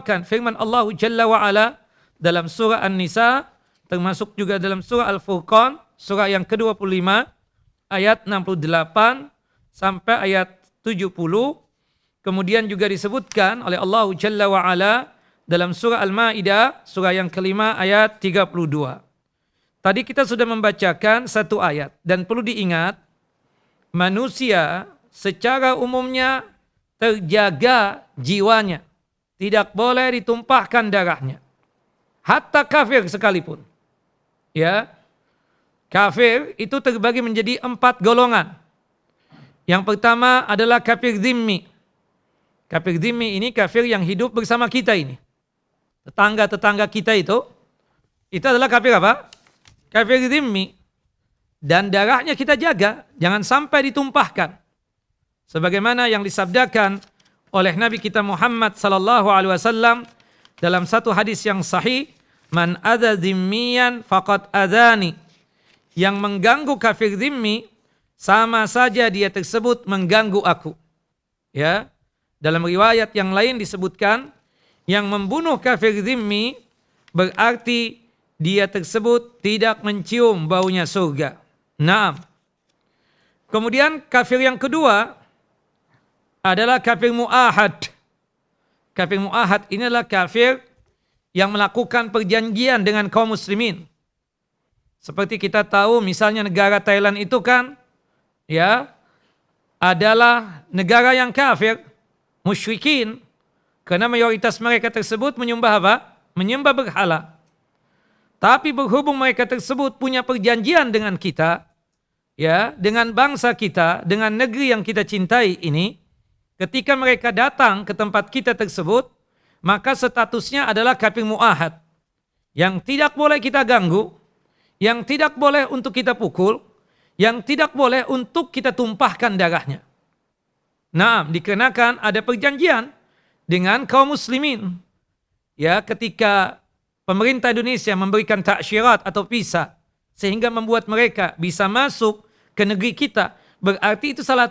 Kan firman Allah Jalla wa Ala dalam surah An-Nisa, termasuk juga dalam surah Al-Furqan, surah yang ke-25 ayat 68 sampai ayat 70. Kemudian juga disebutkan oleh Allah Jalla wa Ala dalam surah Al-Maidah, surah yang kelima ayat 32. Tadi kita sudah membacakan satu ayat, dan perlu diingat manusia secara umumnya terjaga jiwanya. Tidak boleh ditumpahkan darahnya. Hatta kafir sekalipun. Ya. Kafir itu terbagi menjadi 4 golongan. Yang pertama adalah kafir dhimmi. Kafir dhimmi ini kafir yang hidup bersama kita ini. Tetangga-tetangga kita itu adalah kafir apa? Kafir dhimmi. Dan darahnya kita jaga, jangan sampai ditumpahkan. Sebagaimana yang disabdakan oleh Nabi kita Muhammad sallallahu alaihi wasallam dalam satu hadis yang sahih, man adza dhimmiyan faqad adzani. Yang mengganggu kafir dhimmi sama saja dia tersebut mengganggu aku. Ya. Dalam riwayat yang lain disebutkan yang membunuh kafir dhimmi berarti dia tersebut tidak mencium baunya surga. Naam. Kemudian kafir yang kedua adalah kafir mu'ahad. Kafir mu'ahad ini adalah kafir yang melakukan perjanjian dengan kaum muslimin. Seperti kita tahu misalnya negara Thailand itu kan ya adalah negara yang kafir, musyrikin, karena mayoritas mereka tersebut menyembah apa? Menyembah berhala. Tapi berhubung mereka tersebut punya perjanjian dengan kita, ya, dengan bangsa kita, dengan negeri yang kita cintai ini, ketika mereka datang ke tempat kita tersebut, maka statusnya adalah kafir mu'ahad. Yang tidak boleh kita ganggu, yang tidak boleh untuk kita pukul, yang tidak boleh untuk kita tumpahkan darahnya. Nah, dikenakan ada perjanjian dengan kaum muslimin. Ya, ketika pemerintah Indonesia memberikan taksyirat atau visa, sehingga membuat mereka bisa masuk ke negeri kita, berarti itu salah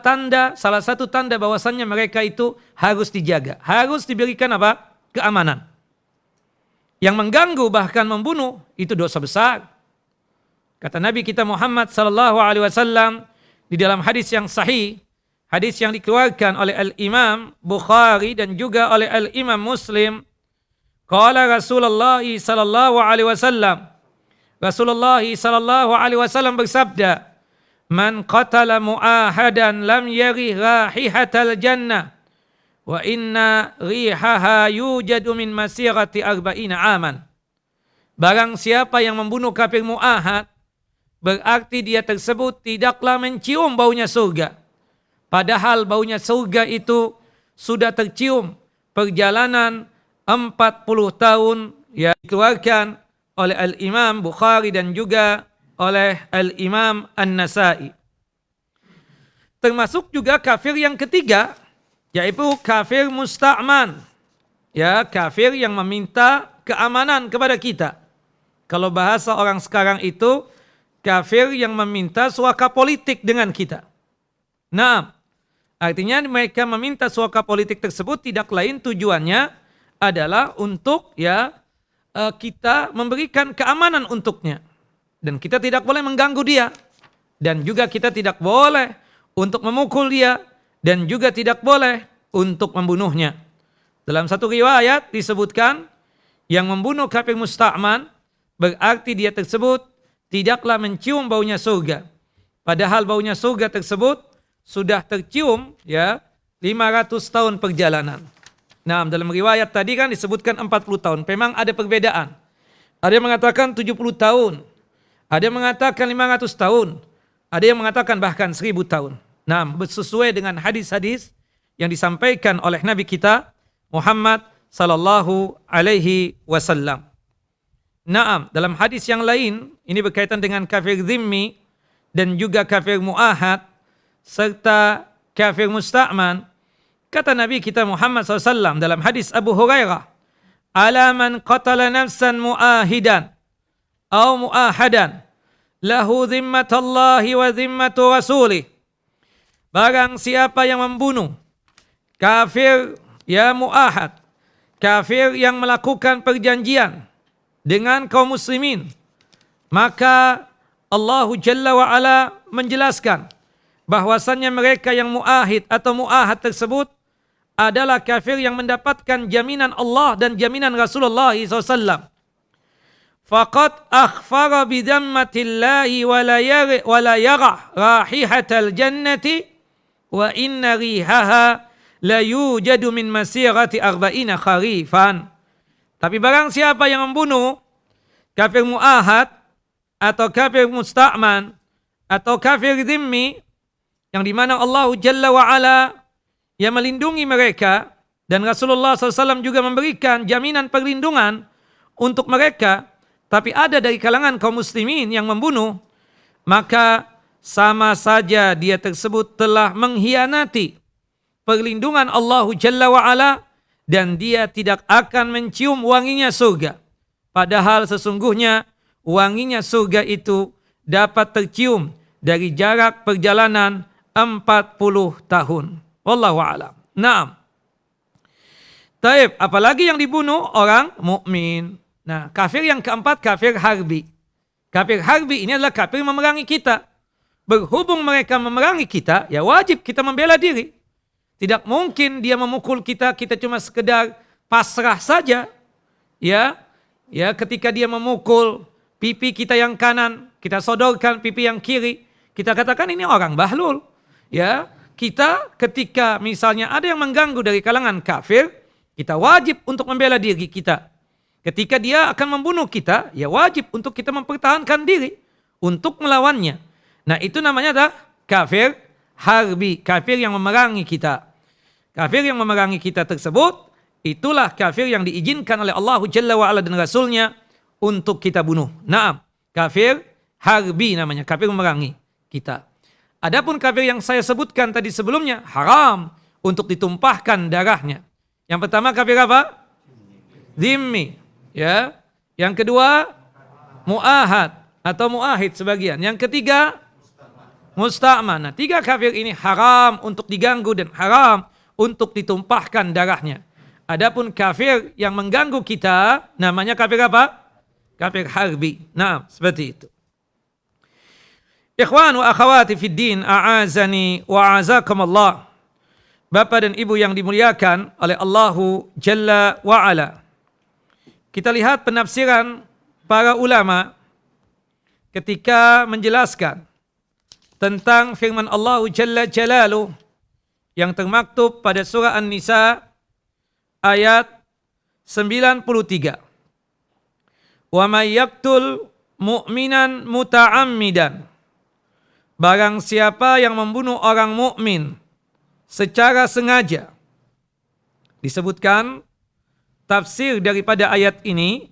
satu tanda bahwasannya mereka itu harus dijaga. Harus diberikan apa? Keamanan. Yang mengganggu bahkan membunuh itu dosa besar. Kata Nabi kita Muhammad sallallahu alaihi wasallam di dalam hadis yang sahih, hadis yang dikeluarkan oleh Al-Imam Bukhari dan juga oleh Al-Imam Muslim, qala Rasulullah sallallahu alaihi wasallam, Rasulullah sallallahu alaihi wasallam bersabda, man qatala mu'ahadan lam yarih rahihatal jannah wa inna rihaha yujadu min masirati arba'ina aman. Barang siapa yang membunuh kafir mu'ahad, berarti dia tersebut tidaklah mencium baunya surga. Padahal baunya surga itu sudah tercium perjalanan 40 tahun, ya, dikeluarkan oleh Al-Imam Bukhari dan juga oleh Al-Imam An-Nasai. Termasuk juga kafir yang ketiga, yaitu kafir musta'man. Ya, kafir yang meminta keamanan kepada kita. Kalau bahasa orang sekarang itu, kafir yang meminta suaka politik dengan kita. Nah, artinya mereka meminta suaka politik tersebut tidak lain tujuannya adalah untuk kita memberikan keamanan untuknya. Dan kita tidak boleh mengganggu dia. Dan juga kita tidak boleh untuk memukul dia. Dan juga tidak boleh untuk membunuhnya. Dalam satu riwayat disebutkan, yang membunuh kafir musta'man, berarti dia tersebut tidaklah mencium baunya surga. Padahal baunya surga tersebut sudah tercium 500 tahun perjalanan. Nah, dalam riwayat tadi kan disebutkan 40 tahun. Memang ada perbedaan. Ada yang mengatakan 70 tahun. Ada yang mengatakan 500 tahun. Ada yang mengatakan bahkan 1000 tahun. Nah, sesuai dengan hadis-hadis yang disampaikan oleh Nabi kita Muhammad sallallahu alaihi wasallam. Naam, dalam hadis yang lain, ini berkaitan dengan kafir dhimmi dan juga kafir mu'ahad serta kafir musta'man. Kata Nabi kita Muhammad SAW dalam hadis Abu Hurairah, ala man qatala nafsan mu'ahidan atau mu'ahadan lahu zimmatallahi wa zimmatu rasulih. Barang siapa yang membunuh kafir mu'ahad, kafir yang melakukan perjanjian dengan kaum muslimin, maka Allah Jalla wa Ala menjelaskan bahwasannya mereka yang muahid atau muahad tersebut adalah kafir yang mendapatkan jaminan Allah dan jaminan Rasulullah SAW. Faqad akhfara bidammatillahi wa la yara rahihatal jannati wa inna rihaha la yujadu min masirati arba'ina kharifan. Tapi barang siapa yang membunuh kafir muahad atau kafir musta'man atau kafir dhimmi, yang dimana Allah Jalla wa'ala yang melindungi mereka dan Rasulullah SAW juga memberikan jaminan perlindungan untuk mereka, tapi ada dari kalangan kaum muslimin yang membunuh, maka sama saja dia tersebut telah mengkhianati perlindungan Allah Jalla wa'ala dan dia tidak akan mencium wanginya surga. Padahal sesungguhnya wanginya surga itu dapat tercium dari jarak perjalanan 40 tahun. Wallahu a'lam. Naam. Taib, apalagi yang dibunuh orang mukmin. Nah, kafir yang keempat, kafir harbi. Kafir harbi ini adalah kafir memerangi kita. Berhubung mereka memerangi kita, ya wajib kita membela diri. Tidak mungkin dia memukul kita, kita cuma sekedar pasrah saja. Ya, ketika dia memukul pipi kita yang kanan, kita sodorkan pipi yang kiri, kita katakan ini orang bahlul. Ya, kita ketika misalnya ada yang mengganggu dari kalangan kafir, kita wajib untuk membela diri kita. Ketika dia akan membunuh kita, ya wajib untuk kita mempertahankan diri untuk melawannya. Nah, itu namanya adalah kafir harbi, kafir yang memerangi kita. Kafir yang memerangi kita tersebut, itulah kafir yang diizinkan oleh Allah Jalla wa'ala dan Rasulnya untuk kita bunuh. Naam, kafir harbi namanya, kafir memerangi kita. Adapun kafir yang saya sebutkan tadi sebelumnya, haram untuk ditumpahkan darahnya. Yang pertama kafir apa? Dhimmi. Ya. Yang kedua, muahad atau muahid sebagian. Yang ketiga, musta'man. Nah, 3 kafir ini haram untuk diganggu dan haram untuk ditumpahkan darahnya. Adapun kafir yang mengganggu kita, namanya kafir apa? Kafir harbi. Nah, seperti itu. Ikhwan wa akhawati fid din, a'azani wa a'azakumullah. Bapak dan Ibu yang dimuliakan oleh Allahu Jalla wa Ala. Kita lihat penafsiran para ulama ketika menjelaskan tentang firman Allah Jalla Jalaluh yang termaktub pada surah An-Nisa ayat 93. Wa may yaqtul mu'minan muta'ammidan. Barang siapa yang membunuh orang mukmin secara sengaja. Disebutkan tafsir daripada ayat ini,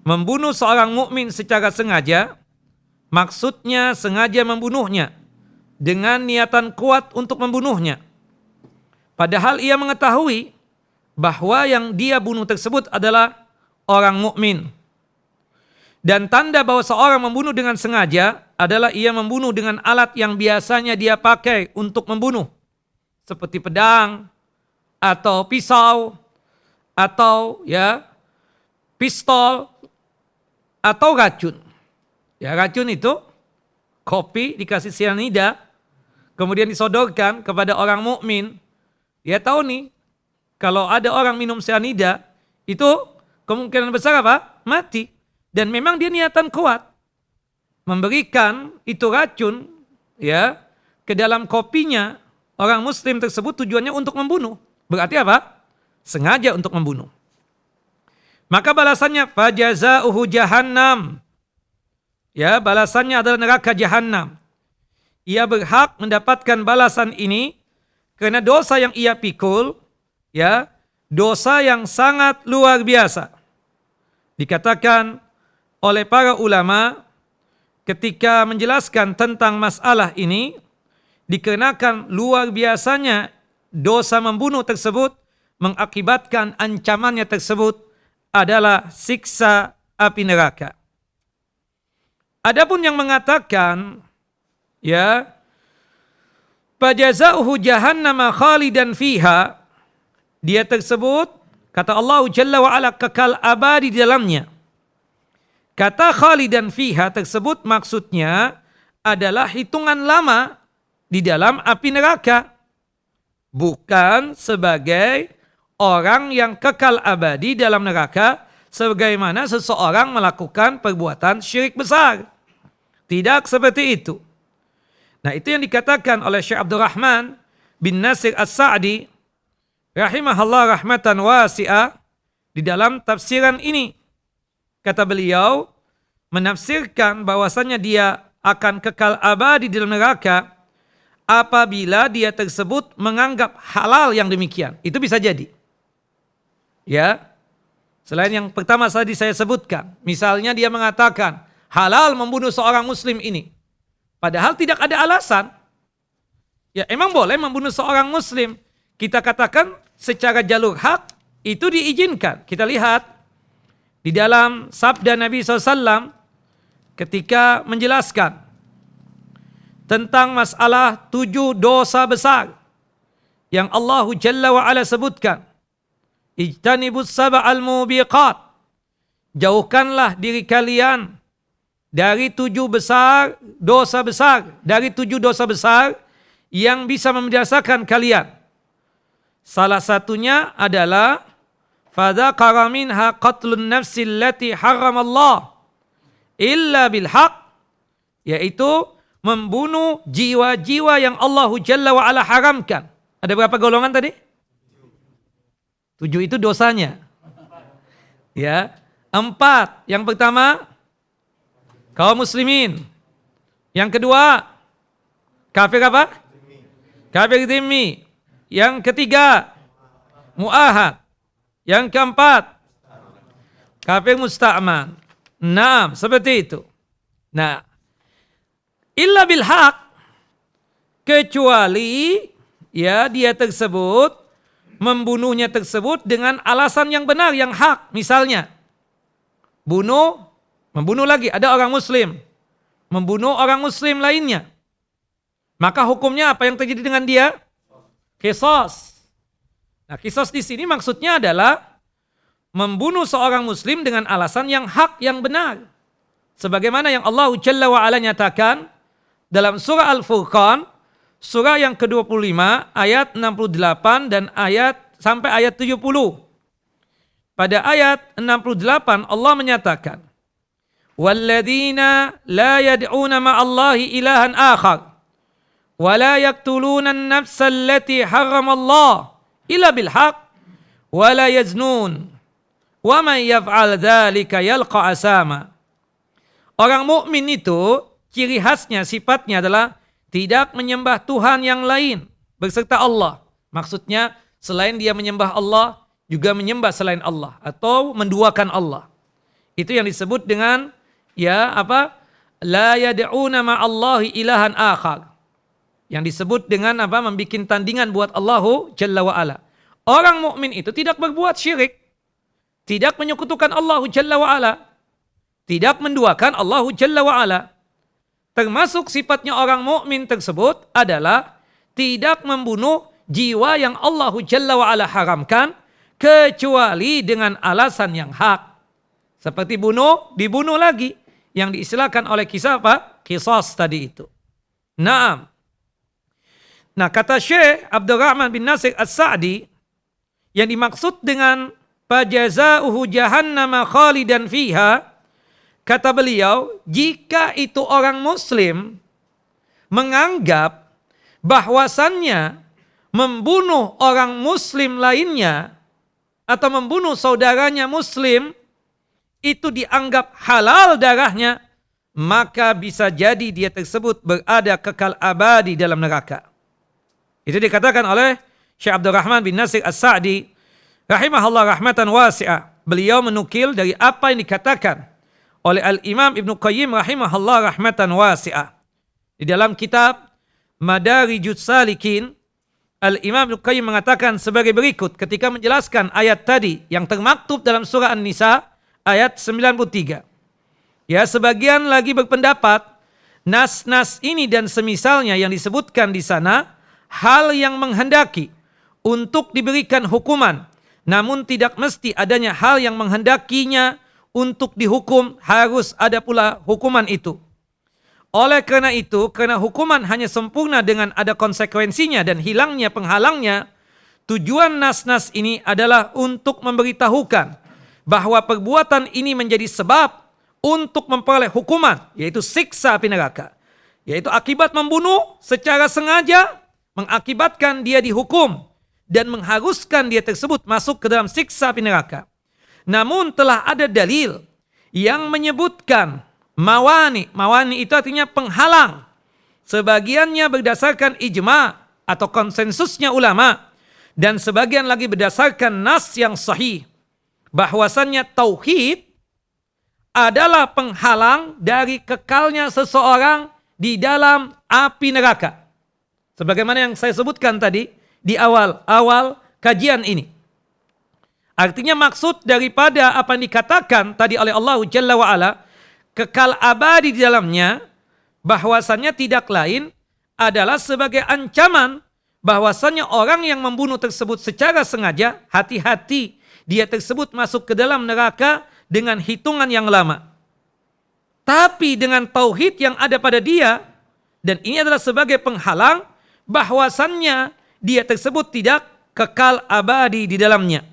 membunuh seorang mukmin secara sengaja, maksudnya sengaja membunuhnya dengan niatan kuat untuk membunuhnya. Padahal ia mengetahui bahwa yang dia bunuh tersebut adalah orang mukmin. Dan tanda bahwa seorang membunuh dengan sengaja adalah ia membunuh dengan alat yang biasanya dia pakai untuk membunuh. Seperti pedang, atau pisau, atau pistol, atau racun. Ya, racun itu kopi dikasih cyanida, kemudian disodorkan kepada orang mukmin. Dia tahu nih, kalau ada orang minum cyanida, itu kemungkinan besar apa? Mati. Dan memang dia niatan kuat memberikan itu racun ke dalam kopinya orang muslim tersebut, tujuannya untuk membunuh. Berarti apa? Sengaja untuk membunuh. Maka balasannya fajazauhu jahannam. Ya, balasannya adalah neraka jahanam. Ia berhak mendapatkan balasan ini karena dosa yang ia pikul, dosa yang sangat luar biasa. Dikatakan oleh para ulama ketika menjelaskan tentang masalah ini, dikarenakan luar biasanya dosa membunuh tersebut mengakibatkan ancamannya tersebut adalah siksa api neraka. Adapun yang mengatakan fajazauhu jahannama khalidan fiha, dia tersebut Kata Allah Jalla wa'ala kekal abadi di dalamnya. Kata khalidan fiha tersebut maksudnya adalah hitungan lama di dalam api neraka. Bukan sebagai orang yang kekal abadi dalam neraka sebagaimana seseorang melakukan perbuatan syirik besar. Tidak seperti itu. Nah, itu yang dikatakan oleh Syekh Abdurrahman bin Nasir As-Sa'di rahimahullah rahmatan wasi'ah di dalam tafsiran ini. Kata beliau, menafsirkan bahwasannya dia akan kekal abadi dalam neraka apabila dia tersebut menganggap halal yang demikian. Itu bisa jadi. Ya, selain yang pertama tadi saya sebutkan, misalnya dia mengatakan halal membunuh seorang muslim ini, padahal tidak ada alasan. Ya, emang boleh membunuh seorang muslim. Kita katakan secara jalur hak itu diizinkan. Kita lihat di dalam sabda Nabi SAW ketika menjelaskan tentang masalah 7 dosa besar yang Allah Jalla wa'ala sebutkan. Ijtanibus sab'al mubiqat. Jauhkanlah diri kalian dari 7 dosa besar. Dari 7 dosa besar yang bisa membinasakan kalian. Salah satunya adalah fadzakara minha qatlun nafsi allati haramallah illa bil haq, yaitu membunuh jiwa-jiwa yang Allah Jalla wa'ala haramkan. Ada berapa golongan tadi? 7 itu dosanya. Ya, 4. Yang pertama, kaum muslimin. Yang kedua, kafir apa? Kafir dhimmi. Yang ketiga, mu'ahad. Yang keempat, kafir musta'man. 6, seperti itu. Nah, illa bil haq, kecuali ya dia tersebut membunuhnya tersebut dengan alasan yang benar, yang hak. Misalnya, membunuh lagi, ada orang muslim, membunuh orang muslim lainnya. Maka hukumnya apa yang terjadi dengan dia? Qisas. Nah, qisas di sini maksudnya adalah membunuh seorang muslim dengan alasan yang hak, yang benar. Sebagaimana yang Allah Jalla wa'ala nyatakan dalam surah Al-Furqan, surah yang ke-25 ayat 68 dan sampai ayat 70. Pada ayat 68 Allah menyatakan, "Walladzina la yad'una ma'allahi ilahan akhar wa la yaqtuluna an-nafsa allati harramallah illa bil haqq wa la yaznun wa man yaf'al dzalika yalqa asama." Orang mukmin itu ciri khasnya, sifatnya adalah tidak menyembah Tuhan yang lain beserta Allah. Maksudnya selain dia menyembah Allah, juga menyembah selain Allah atau menduakan Allah. Itu yang disebut dengan la yad'una ma'allahi ilahan akhar. Yang disebut dengan membikin tandingan buat Allahu Jalla wa'ala. Orang mukmin itu tidak berbuat syirik, tidak menyekutukan Allahu Jalla wa'ala, tidak menduakan Allahu Jalla wa'ala. Termasuk sifatnya orang mukmin tersebut adalah tidak membunuh jiwa yang Allah Jalla wa'ala haramkan kecuali dengan alasan yang hak. Seperti dibunuh lagi yang diistilahkan oleh kisah Qisas tadi itu. Naam. Nah, kata Syekh Abdurrahman bin Nasir As-Sa'di, yang dimaksud dengan fajazauhu jahannama khalidan fiha, kata beliau, jika itu orang muslim menganggap bahwasannya membunuh orang muslim lainnya atau membunuh saudaranya muslim itu dianggap halal darahnya, maka bisa jadi dia tersebut berada kekal abadi dalam neraka. Itu dikatakan oleh Syekh Abdurrahman bin Nasir As-Sa'di rahimahullah rahmatan wasi'ah. Beliau menukil dari apa yang dikatakan oleh Al-Imam Ibnu Qayyim rahimahullah rahmatan wasi'ah. Di dalam kitab Madarijus Salikin, Al-Imam Ibnu Qayyim mengatakan sebagai berikut ketika menjelaskan ayat tadi yang termaktub dalam surah An-Nisa ayat 93. Ya, sebagian lagi berpendapat nas-nas ini dan semisalnya yang disebutkan di sana hal yang menghendaki untuk diberikan hukuman namun tidak mesti adanya hal yang menghendakinya untuk dihukum, harus ada pula hukuman itu. Oleh karena itu, karena hukuman hanya sempurna dengan ada konsekuensinya dan hilangnya penghalangnya, tujuan nas-nas ini adalah untuk memberitahukan bahwa perbuatan ini menjadi sebab untuk memperoleh hukuman, yaitu siksa api neraka. Yaitu akibat membunuh secara sengaja mengakibatkan dia dihukum dan mengharuskan dia tersebut masuk ke dalam siksa api neraka. Namun telah ada dalil yang menyebutkan mawani. Mawani itu artinya penghalang. Sebagiannya berdasarkan ijma atau konsensusnya ulama, dan sebagian lagi berdasarkan nas yang sahih, bahwasannya tauhid adalah penghalang dari kekalnya seseorang di dalam api neraka. Sebagaimana yang saya sebutkan tadi di awal kajian ini. Artinya maksud daripada apa yang dikatakan tadi oleh Allah Jalla wa'ala, kekal abadi di dalamnya, bahwasannya tidak lain adalah sebagai ancaman bahwasannya orang yang membunuh tersebut secara sengaja, hati-hati dia tersebut masuk ke dalam neraka dengan hitungan yang lama. Tapi dengan tauhid yang ada pada dia, dan ini adalah sebagai penghalang bahwasannya dia tersebut tidak kekal abadi di dalamnya.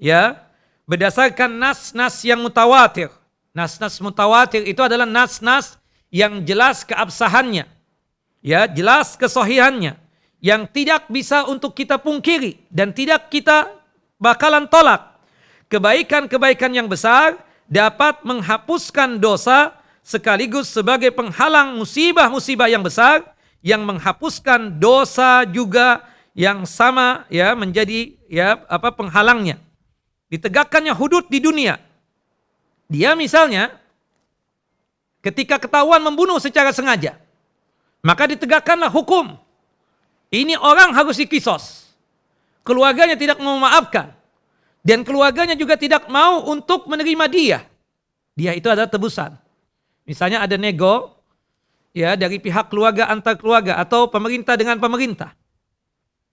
Ya, berdasarkan nas-nas yang mutawatir. Nas-nas mutawatir itu adalah nas-nas yang jelas keabsahannya. Ya, jelas kesahihannya, yang tidak bisa untuk kita pungkiri dan tidak kita bakalan tolak. Kebaikan-kebaikan yang besar dapat menghapuskan dosa sekaligus sebagai penghalang musibah-musibah yang besar yang menghapuskan dosa juga yang sama, ya, menjadi penghalangnya. Ditegakkannya hudud di dunia. Dia misalnya ketika ketahuan membunuh secara sengaja, maka ditegakkanlah hukum. Ini orang harus dikisos. Keluarganya tidak mau memaafkan. Dan keluarganya juga tidak mau untuk menerima dia. Dia itu adalah tebusan. Misalnya ada nego, ya, dari pihak keluarga antar keluarga atau pemerintah dengan pemerintah.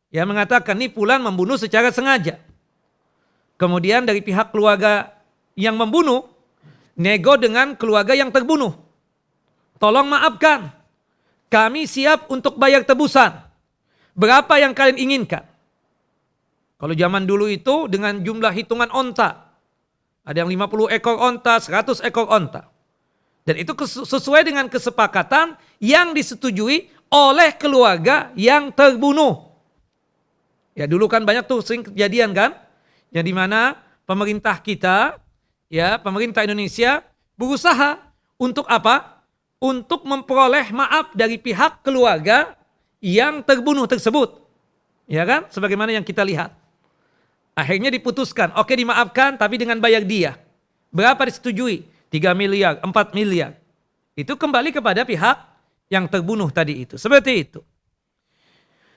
Ya, mengatakan nih fulan membunuh secara sengaja. Kemudian dari pihak keluarga yang membunuh, nego dengan keluarga yang terbunuh. Tolong maafkan. Kami siap untuk bayar tebusan. Berapa yang kalian inginkan? Kalau zaman dulu itu dengan jumlah hitungan onta. Ada yang 50 ekor onta, 100 ekor onta. Dan itu sesuai dengan kesepakatan yang disetujui oleh keluarga yang terbunuh. Ya, dulu kan banyak tuh sering kejadian kan, yang dimana pemerintah kita, ya, pemerintah Indonesia berusaha untuk apa? Untuk memperoleh maaf dari pihak keluarga yang terbunuh tersebut. Ya kan? Sebagaimana yang kita lihat. Akhirnya diputuskan, oke, dimaafkan tapi dengan bayar dia. Berapa disetujui? 3 miliar, 4 miliar. Itu kembali kepada pihak yang terbunuh tadi itu. Seperti itu.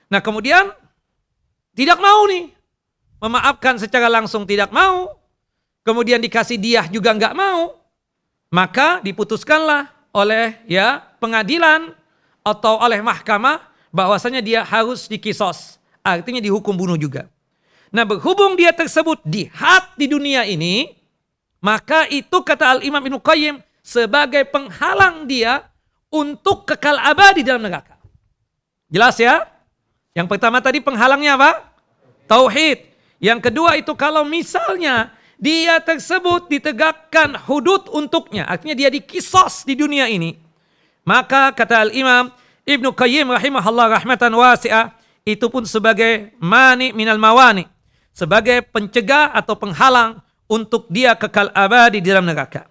Nah, kemudian tidak mau nih memaafkan secara langsung, tidak mau. Kemudian dikasih diah juga enggak mau. Maka diputuskanlah oleh, ya, pengadilan atau oleh mahkamah bahwasanya dia harus dikisos. Artinya dihukum bunuh juga. Nah, berhubung dia tersebut dihad di dunia ini, maka itu kata Al-Imam Ibnu Qayyim sebagai penghalang dia untuk kekal abadi dalam neraka. Jelas ya? Yang pertama tadi penghalangnya apa? Tauhid. Yang kedua itu kalau misalnya dia tersebut ditegakkan hudud untuknya, artinya dia dikisos di dunia ini, maka kata Al-Imam Ibnu Qayyim rahimahullah rahmatan wasi'ah, itu pun sebagai mani minal mawani, sebagai pencegah atau penghalang untuk dia kekal abadi di dalam neraka.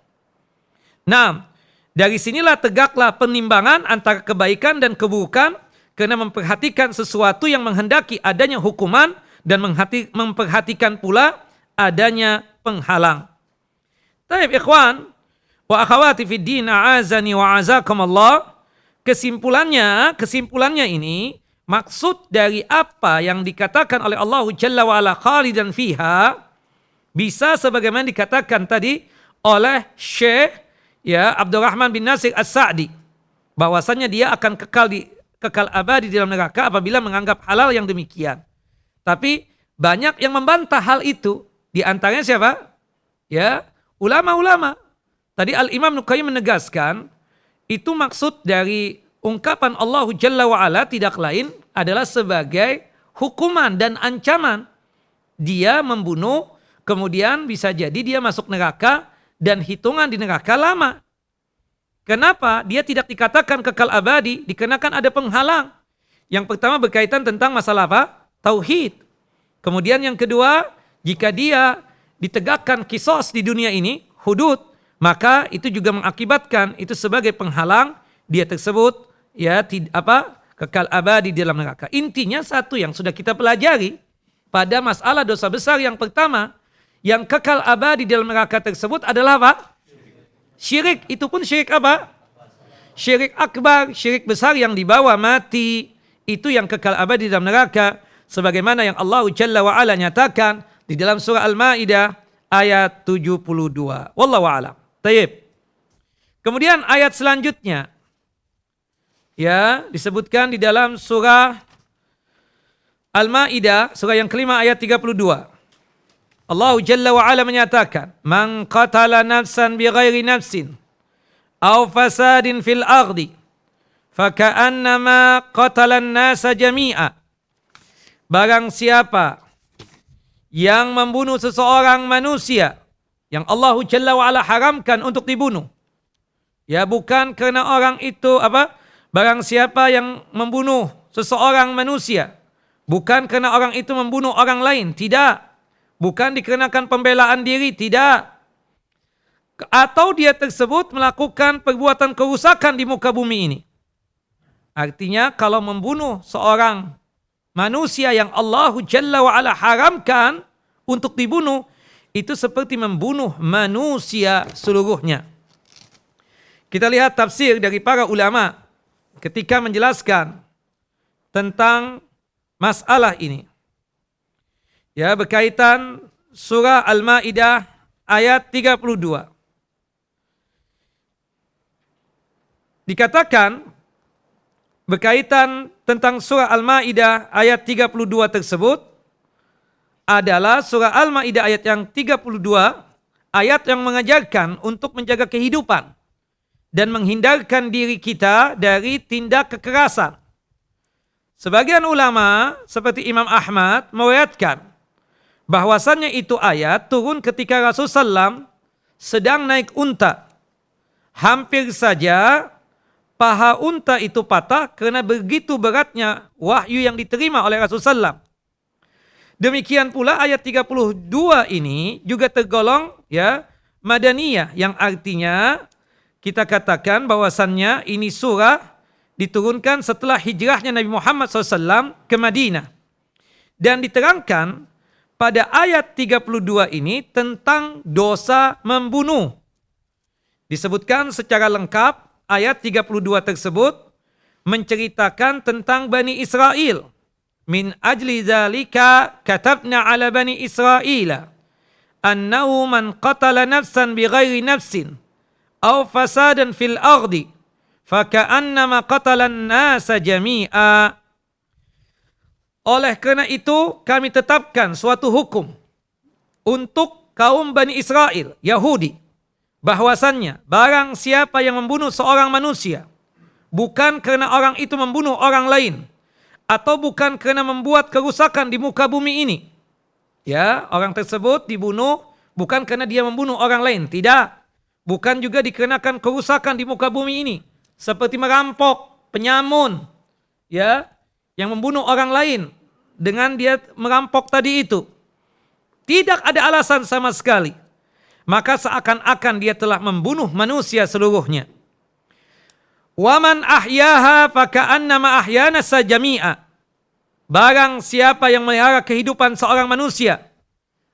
Nah, dari sinilah tegaklah penimbangan antara kebaikan dan keburukan, karena memperhatikan sesuatu yang menghendaki adanya hukuman dan memperhatikan pula adanya penghalang. Taib ikhwan wa akhawati fid din, a'azani wa azakumullah. Kesimpulannya ini, maksud dari apa yang dikatakan oleh Allah Jalla wa ala khalidan fiha, bisa sebagaimana dikatakan tadi oleh Syekh, ya, Abdurrahman bin Nasir As-Sa'di, bahwasanya dia akan kekal abadi di dalam neraka apabila menganggap halal yang demikian. Tapi banyak yang membantah hal itu. Di antaranya siapa? Ya, ulama-ulama. Tadi Al-Imam Ibnu Qayyim menegaskan, itu maksud dari ungkapan Allah Jalla wa'ala tidak lain adalah sebagai hukuman dan ancaman. Dia membunuh, kemudian bisa jadi dia masuk neraka dan hitungan di neraka lama. Kenapa? Dia tidak dikatakan kekal abadi, dikarenakan ada penghalang. Yang pertama berkaitan tentang masalah apa? Tauhid. Kemudian yang kedua, jika dia ditegakkan kisos di dunia ini, hudud, maka itu juga mengakibatkan itu sebagai penghalang dia tersebut kekal abadi di dalam neraka. Intinya satu yang sudah kita pelajari pada masalah dosa besar yang pertama, yang kekal abadi di dalam neraka tersebut adalah apa? Syirik. Itu pun syirik apa? Syirik akbar, syirik besar yang dibawa mati, itu yang kekal abadi di dalam neraka. Sebagaimana yang Allah Jalla wa'ala nyatakan di dalam surah Al-Ma'idah ayat 72. Wallahu a'lam. Taib. Kemudian ayat selanjutnya ya disebutkan di dalam surah Al-Ma'idah, surah yang kelima ayat 32. Allah Jalla wa'ala menyatakan, "Man qatala nafsan bighairi nafsin aw fasadin fil ardi faka'annama qatalan nasa jami'a." Barang siapa yang membunuh seseorang manusia yang Allah Jalla wa'ala haramkan untuk dibunuh. Ya, bukan karena orang itu barang siapa yang membunuh seseorang manusia, bukan karena orang itu membunuh orang lain, tidak. Bukan dikarenakan pembelaan diri, tidak. Atau dia tersebut melakukan perbuatan kerusakan di muka bumi ini. Artinya kalau membunuh seorang manusia yang Allah Jalla wa'ala haramkan untuk dibunuh, itu seperti membunuh manusia seluruhnya. Kita lihat tafsir dari para ulama ketika menjelaskan tentang masalah ini. Ya, berkaitan surah Al-Ma'idah ayat 32. Dikatakan berkaitan tentang surah Al-Ma'idah ayat 32 tersebut adalah surah Al-Ma'idah ayat yang 32, ayat yang mengajarkan untuk menjaga kehidupan dan menghindarkan diri kita dari tindak kekerasan. Sebagian ulama seperti Imam Ahmad meriwayatkan bahwasannya itu ayat turun ketika Rasulullah SAW sedang naik unta. Hampir saja paha unta itu patah karena begitu beratnya wahyu yang diterima oleh Rasulullah SAW. Demikian pula ayat 32 ini juga tergolong ya Madaniyah, yang artinya kita katakan bahwasannya ini surah diturunkan setelah hijrahnya Nabi Muhammad SAW ke Madinah. Dan diterangkan pada ayat 32 ini tentang dosa membunuh. Disebutkan secara lengkap ayat 32 tersebut menceritakan tentang Bani Israel. Min ajli dzalika katabna ala Bani Israila annahu man qatala nafsan bighairi nafsin aw fasadan fil ardi faka'annama qatalan nasa jami'a. Oleh karena itu kami tetapkan suatu hukum untuk kaum Bani Israel, Yahudi, bahwasannya barang siapa yang membunuh seorang manusia bukan karena orang itu membunuh orang lain atau bukan karena membuat kerusakan di muka bumi ini, ya, orang tersebut dibunuh bukan karena dia membunuh orang lain, tidak. Bukan juga dikenakan kerusakan di muka bumi ini seperti merampok, penyamun, ya, yang membunuh orang lain dengan dia merampok tadi itu. Tidak ada alasan sama sekali. Maka seakan-akan dia telah membunuh manusia seluruhnya. Waman ahyaha faka'annama ahyana sajami'a. Barang siapa yang melihara kehidupan seorang manusia,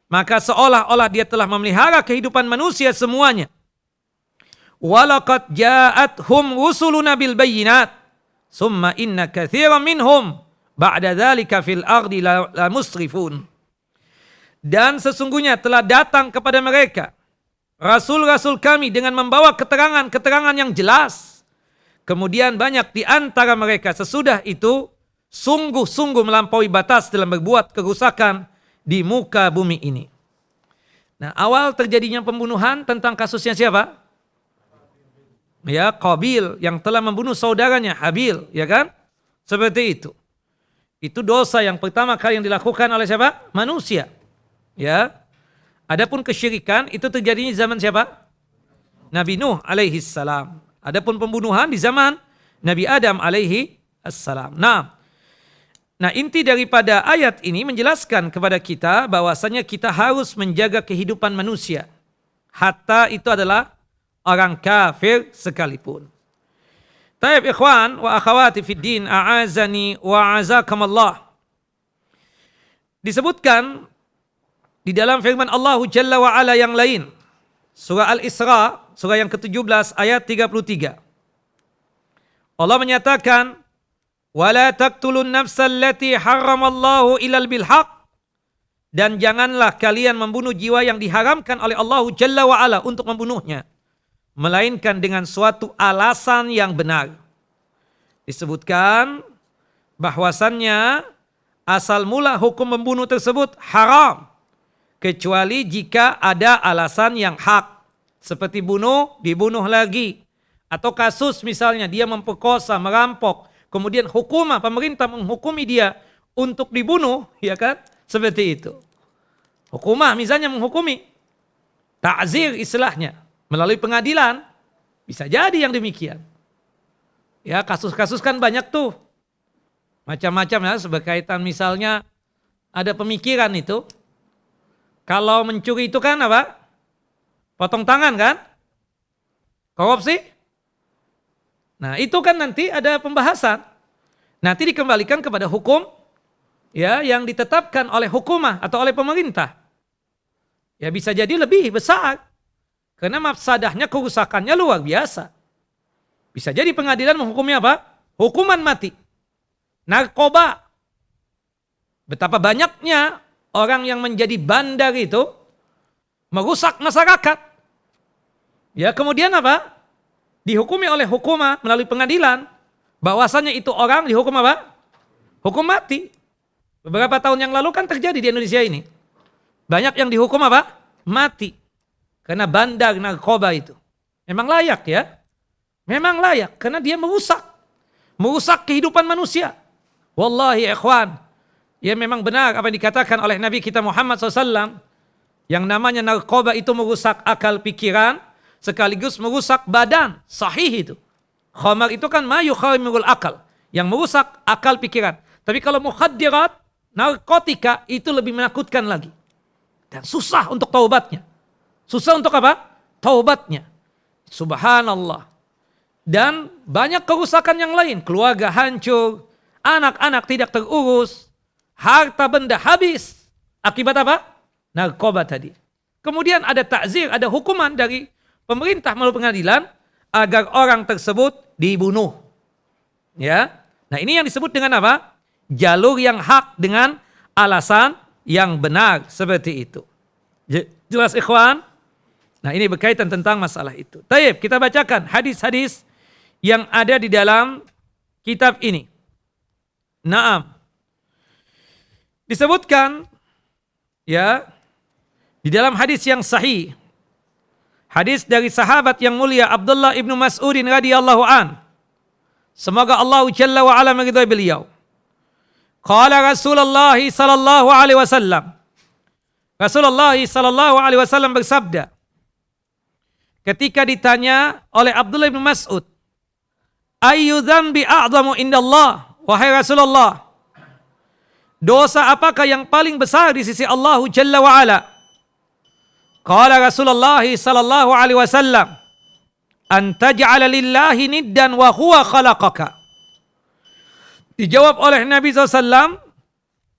maka seolah-olah dia telah memelihara kehidupan manusia semuanya. Walaqad ja'athum rusuluna bil bayyinat summa inna katsiran minhum ba'da dzalika fil ardi la musrifun. Dan sesungguhnya telah datang kepada mereka rasul-rasul kami dengan membawa keterangan-keterangan yang jelas. Kemudian banyak di antara mereka sesudah itu sungguh-sungguh melampaui batas dalam berbuat kerusakan di muka bumi ini. Nah, awal terjadinya pembunuhan tentang kasusnya siapa? Ya, Qabil yang telah membunuh saudaranya Habil, ya kan? Seperti itu. Itu dosa yang pertama kali yang dilakukan oleh siapa? Manusia. Ya. Adapun kesyirikan itu terjadinya di zaman siapa? Nabi Nuh alaihi salam. Adapun pembunuhan di zaman Nabi Adam alaihi salam. Nah, inti daripada ayat ini menjelaskan kepada kita bahwasanya kita harus menjaga kehidupan manusia. Hatta itu adalah orang kafir sekalipun. Taib ikhwan wa akhawati fid din, a'azani wa a'azakumullah. Disebutkan di dalam firman Allah Jalla wa Ala yang lain. Surah Al-Isra, surah yang ke-17 ayat 33. Allah menyatakan, وَلَا تَقْتُلُوا النَّفْسَ الَّتِي حَرَّمَ اللَّهُ إِلَّا بِالْحَقِّ. Dan janganlah kalian membunuh jiwa yang diharamkan oleh Allah Jalla wa Ala untuk membunuhnya, melainkan dengan suatu alasan yang benar. Disebutkan bahwasannya asal mula hukum membunuh tersebut haram, kecuali jika ada alasan yang hak. Seperti dibunuh lagi. Atau kasus misalnya dia memperkosa, merampok, kemudian pemerintah menghukumi dia untuk dibunuh, ya kan? Seperti itu. Hukumah misalnya menghukumi. Ta'zir istilahnya. Melalui pengadilan. Bisa jadi yang demikian. Ya, kasus-kasus kan banyak tuh. Macam-macam ya, berkaitan misalnya ada pemikiran itu. Kalau mencuri itu kan apa? Potong tangan kan? Korupsi? Nah, itu kan nanti ada pembahasan. Nanti dikembalikan kepada hukum ya yang ditetapkan oleh hukumah atau oleh pemerintah. Ya bisa jadi lebih besar. Karena mafsadahnya, kerusakannya luar biasa. Bisa jadi pengadilan menghukumi apa? Hukuman mati. Narkoba. Betapa banyaknya orang yang menjadi bandar itu merusak masyarakat. Ya kemudian apa? Dihukumi oleh hukumah melalui pengadilan. Bahwasannya itu orang dihukum apa? Hukum mati. Beberapa tahun yang lalu kan terjadi di Indonesia ini. Banyak yang dihukum apa? Mati. Karena bandar narkoba itu. Memang layak ya. Memang layak. Karena dia merusak. Merusak kehidupan manusia. Wallahi ikhwan. Ya memang benar apa yang dikatakan oleh Nabi kita Muhammad SAW. Yang namanya narkoba itu merusak akal pikiran. Sekaligus merusak badan. Sahih itu. Khamar itu kan ma yukhamirul akal. Yang merusak akal pikiran. Tapi kalau mukhaddirat, narkotika itu lebih menakutkan lagi. Dan susah untuk taubatnya. Susah untuk apa? Taubatnya. Subhanallah. Dan banyak kerusakan yang lain. Keluarga hancur. Anak-anak tidak terurus. Harta benda habis. Akibat apa? Narkoba tadi. Kemudian ada takzir, ada hukuman dari pemerintah melalui pengadilan agar orang tersebut dibunuh. Ya. Nah ini yang disebut dengan apa? Jalur yang hak dengan alasan yang benar. Seperti itu. Jelas ikhwan? Nah ini berkaitan tentang masalah itu. Taib, kita bacakan hadis-hadis yang ada di dalam kitab ini. Naam. Disebutkan ya di dalam hadis yang sahih. Hadis dari sahabat yang mulia Abdullah ibnu Mas'udin radhiyallahu an. Semoga Allah Jalla wa Ala meridhai beliau. Qala Rasulullah sallallahu alaihi wasallam. Rasulullah sallallahu alaihi wasallam bersabda ketika ditanya oleh Abdullah bin Mas'ud, "Ayyu dzambi a'zamu indallah?" Wahai Rasulullah, dosa apakah yang paling besar di sisi Allah Jalla wa Ala? Qala Rasulullah sallallahu alaihi wasallam, "An taj'ala lillahi niddan wa huwa khalaqaka." Dijawab oleh Nabi SAW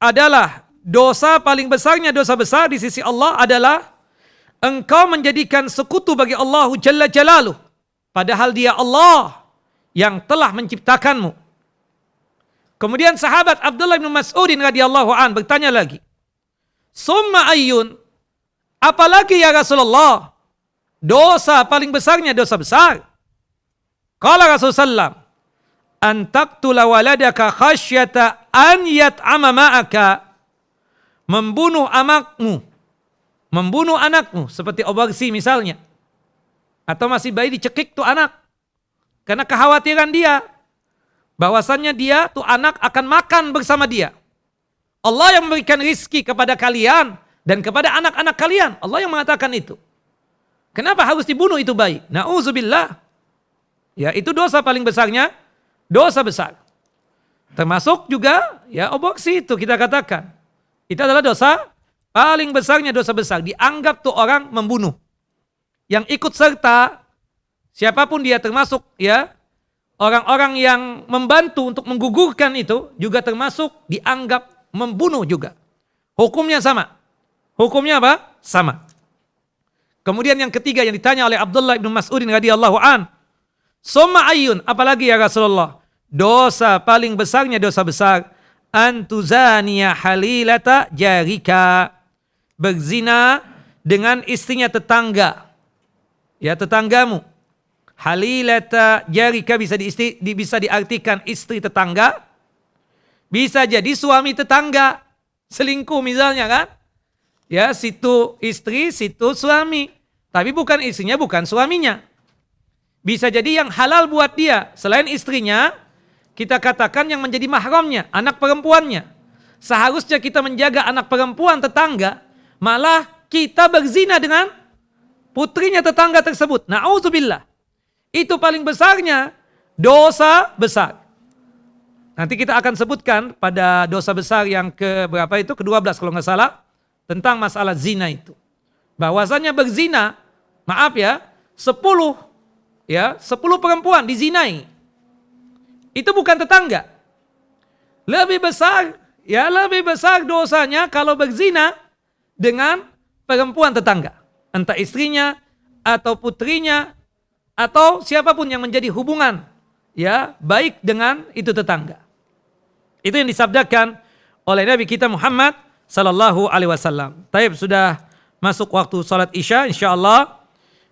adalah dosa paling besarnya, dosa besar di sisi Allah adalah engkau menjadikan sekutu bagi Allah Jalla Jalaluh. Padahal dia Allah yang telah menciptakanmu. Kemudian sahabat Abdullah bin Mas'udin radhiyallahu an bertanya lagi. Summa ayyun? Apalagi ya Rasulullah? Dosa paling besarnya dosa besar. Qala Rasulullah, an taqtula waladaka khasyata an yat'ama ma'aka. membunuh anakmu seperti aborsi misalnya, atau masih bayi dicekik tuh anak, karena kekhawatiran dia bahwasannya dia tuh anak akan makan bersama dia. Allah yang memberikan rizki kepada kalian dan kepada anak-anak kalian. Allah yang mengatakan itu. Kenapa harus dibunuh itu bayi? Na'udzubillah. Ya, itu dosa paling besarnya, dosa besar. Termasuk juga ya aborsi itu kita katakan. Itu adalah dosa paling besarnya, dosa besar. Dianggap tuh orang membunuh. Yang ikut serta siapapun dia, termasuk ya orang-orang yang membantu untuk menggugurkan itu juga termasuk dianggap membunuh juga. Hukumnya sama. Hukumnya apa? Sama. Kemudian yang ketiga yang ditanya oleh Abdullah bin Mas'udin radhiyallahu an, summa ayyun, apalagi ya Rasulullah? Dosa paling besarnya, dosa besar, antuzaniya halilata jarika, berzina dengan istrinya tetangga. Ya, tetanggamu. Halilata jarika bisa diartikan istri tetangga, bisa jadi suami tetangga, selingkuh misalnya kan? Ya, situ istri, situ suami. Tapi bukan istrinya, bukan suaminya. Bisa jadi yang halal buat dia, selain istrinya, kita katakan yang menjadi mahramnya, anak perempuannya. Seharusnya kita menjaga anak perempuan tetangga, malah kita berzina dengan putrinya tetangga tersebut. Na'udzubillah. Itu paling besarnya dosa besar. Nanti kita akan sebutkan pada dosa besar yang ke berapa itu, ke-12 kalau nggak salah, tentang masalah zina itu. Bahwasanya berzina, maaf ya, 10 perempuan dizinai. Itu bukan tetangga. Lebih besar dosanya kalau berzina dengan perempuan tetangga. Entah istrinya atau putrinya atau siapapun yang menjadi hubungan ya baik dengan itu tetangga. Itu yang disabdakan oleh Nabi kita Muhammad sallallahu alaihi wasallam. Taib, sudah masuk waktu salat Isya, insyaallah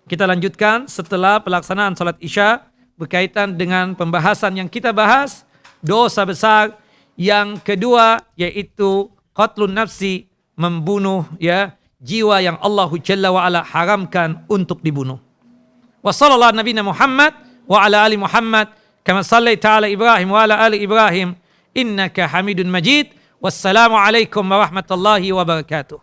kita lanjutkan setelah pelaksanaan salat Isya berkaitan dengan pembahasan yang kita bahas, dosa besar yang kedua yaitu qatlun nafsi, membunuh ya jiwa yang Allah Jalla wa ala haramkan untuk dibunuh. Wa sallallahu nabiyana Muhammad wa ala ali Muhammad kama sallaita ala Ibrahim wa ala ali Ibrahim innaka Hamidun Majid. Wassalamu alaikum warahmatullahi wabarakatuh.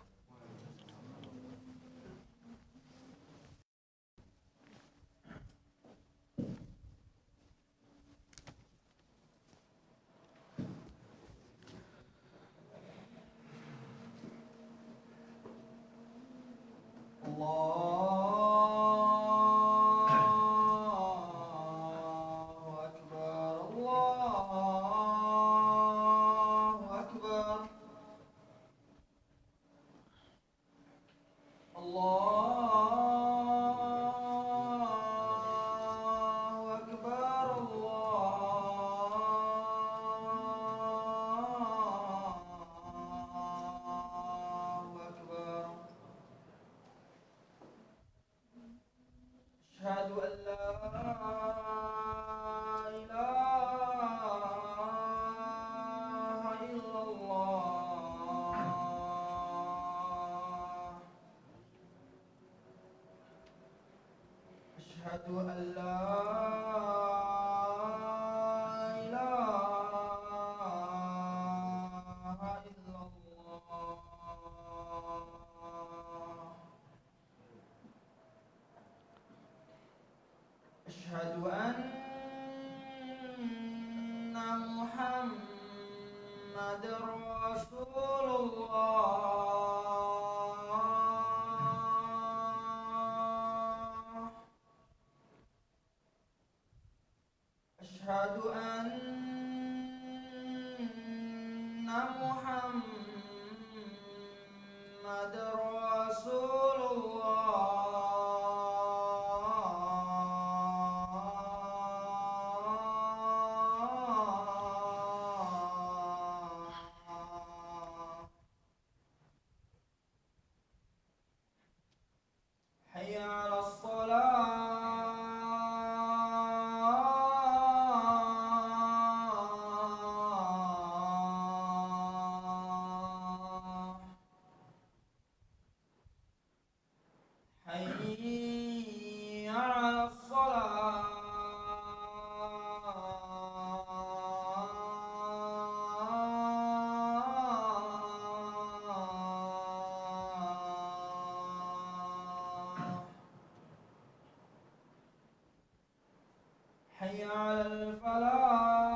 حي على الفلاح.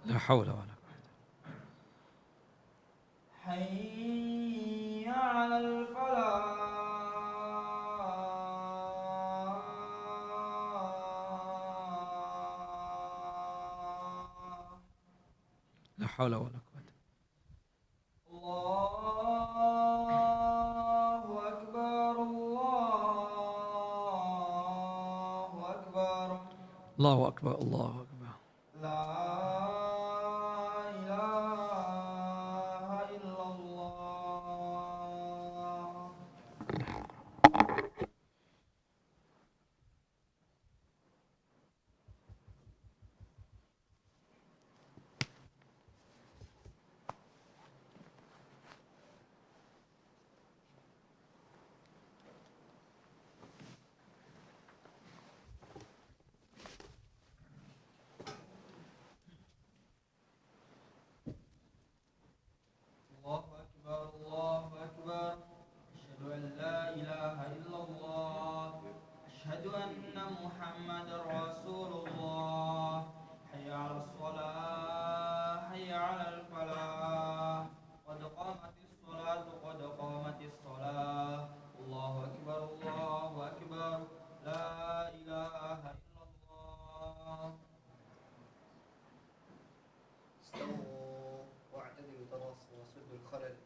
لا حول ولا حي على الفلاح. لا حول ولا قوة. الله أكبر، الله أكبر، الله أكبر الله أكبر. لا إله إلا الله. الله أكبر، الله أكبر، أشهد أن لا إله إلا الله، أشهد أن محمد رسول الله. حي على الصلاة، حي على الفلاح، قد قامت الصلاة، قد قامت الصلاة. الله أكبر، الله أكبر، لا إله إلا الله. استووا واعتدلوا تراصوا وسدوا الخلل.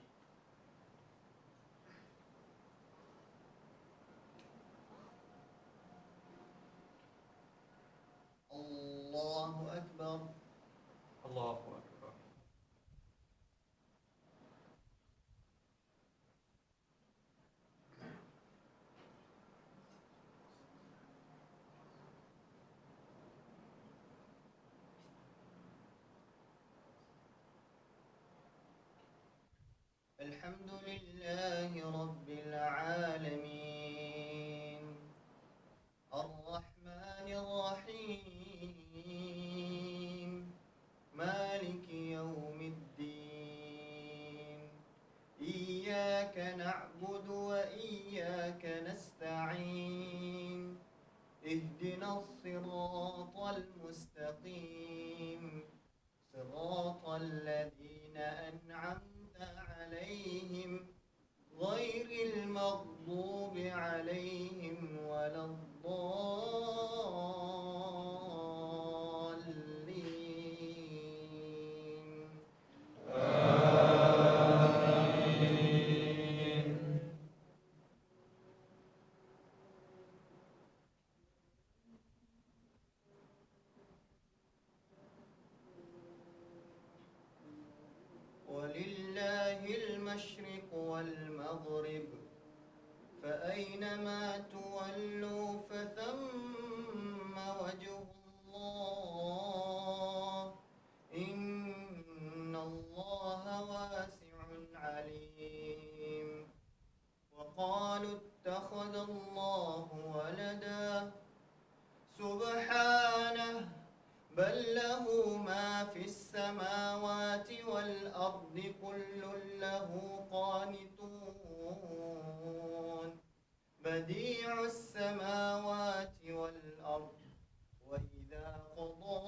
الله أكبر، الله أكبر. الحمد لله رب العالمين، الرحمن الرحيم، مالك يوم الدين. إياك نعبد وإياك نستعين، اهدنا الصراط المستقيم، صراط الذين أنعمت عليهم غير المغضوب عليهم ولا الضالين. ولله المشرق والمغرب، فأينما تولوا فثم وجه الله، إن الله واسع عليم. وقالوا اتخذ الله ولدا، سبحانه، بل له ما في السماوات والأرض، كل له قانتون. بديع السماوات والأرض، وإذا قضى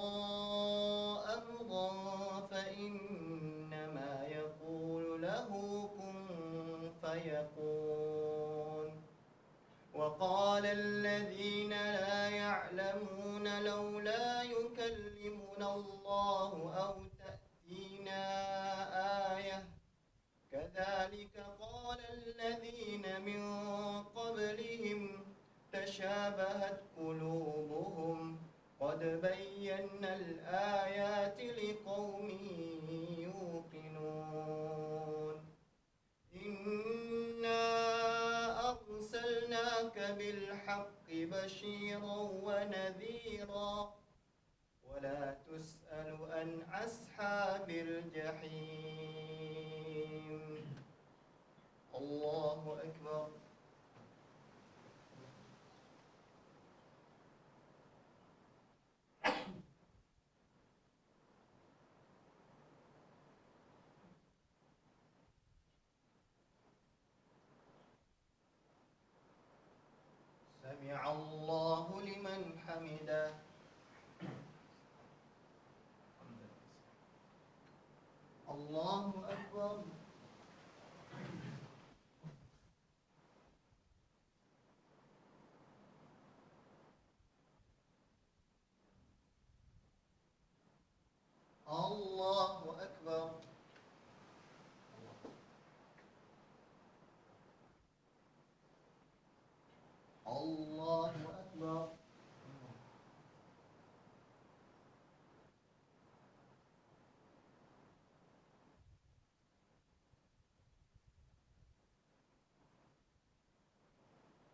أمرا فإنما يقول له كن فيكون. وقال الذين لا يعلمون لولا يكلمنا الله أو تأتينا آية، كذلك قال الذين من قبلهم تشابهت قلوبهم، قد بينا الآيات لقوم يوقنون. إنا أرسلناك بالحق بشيرا ونذيرا، ولا تسأل عن أصحاب الجحيم. الله أكبر. الله أكبر. الله أكبر. الله أكبر.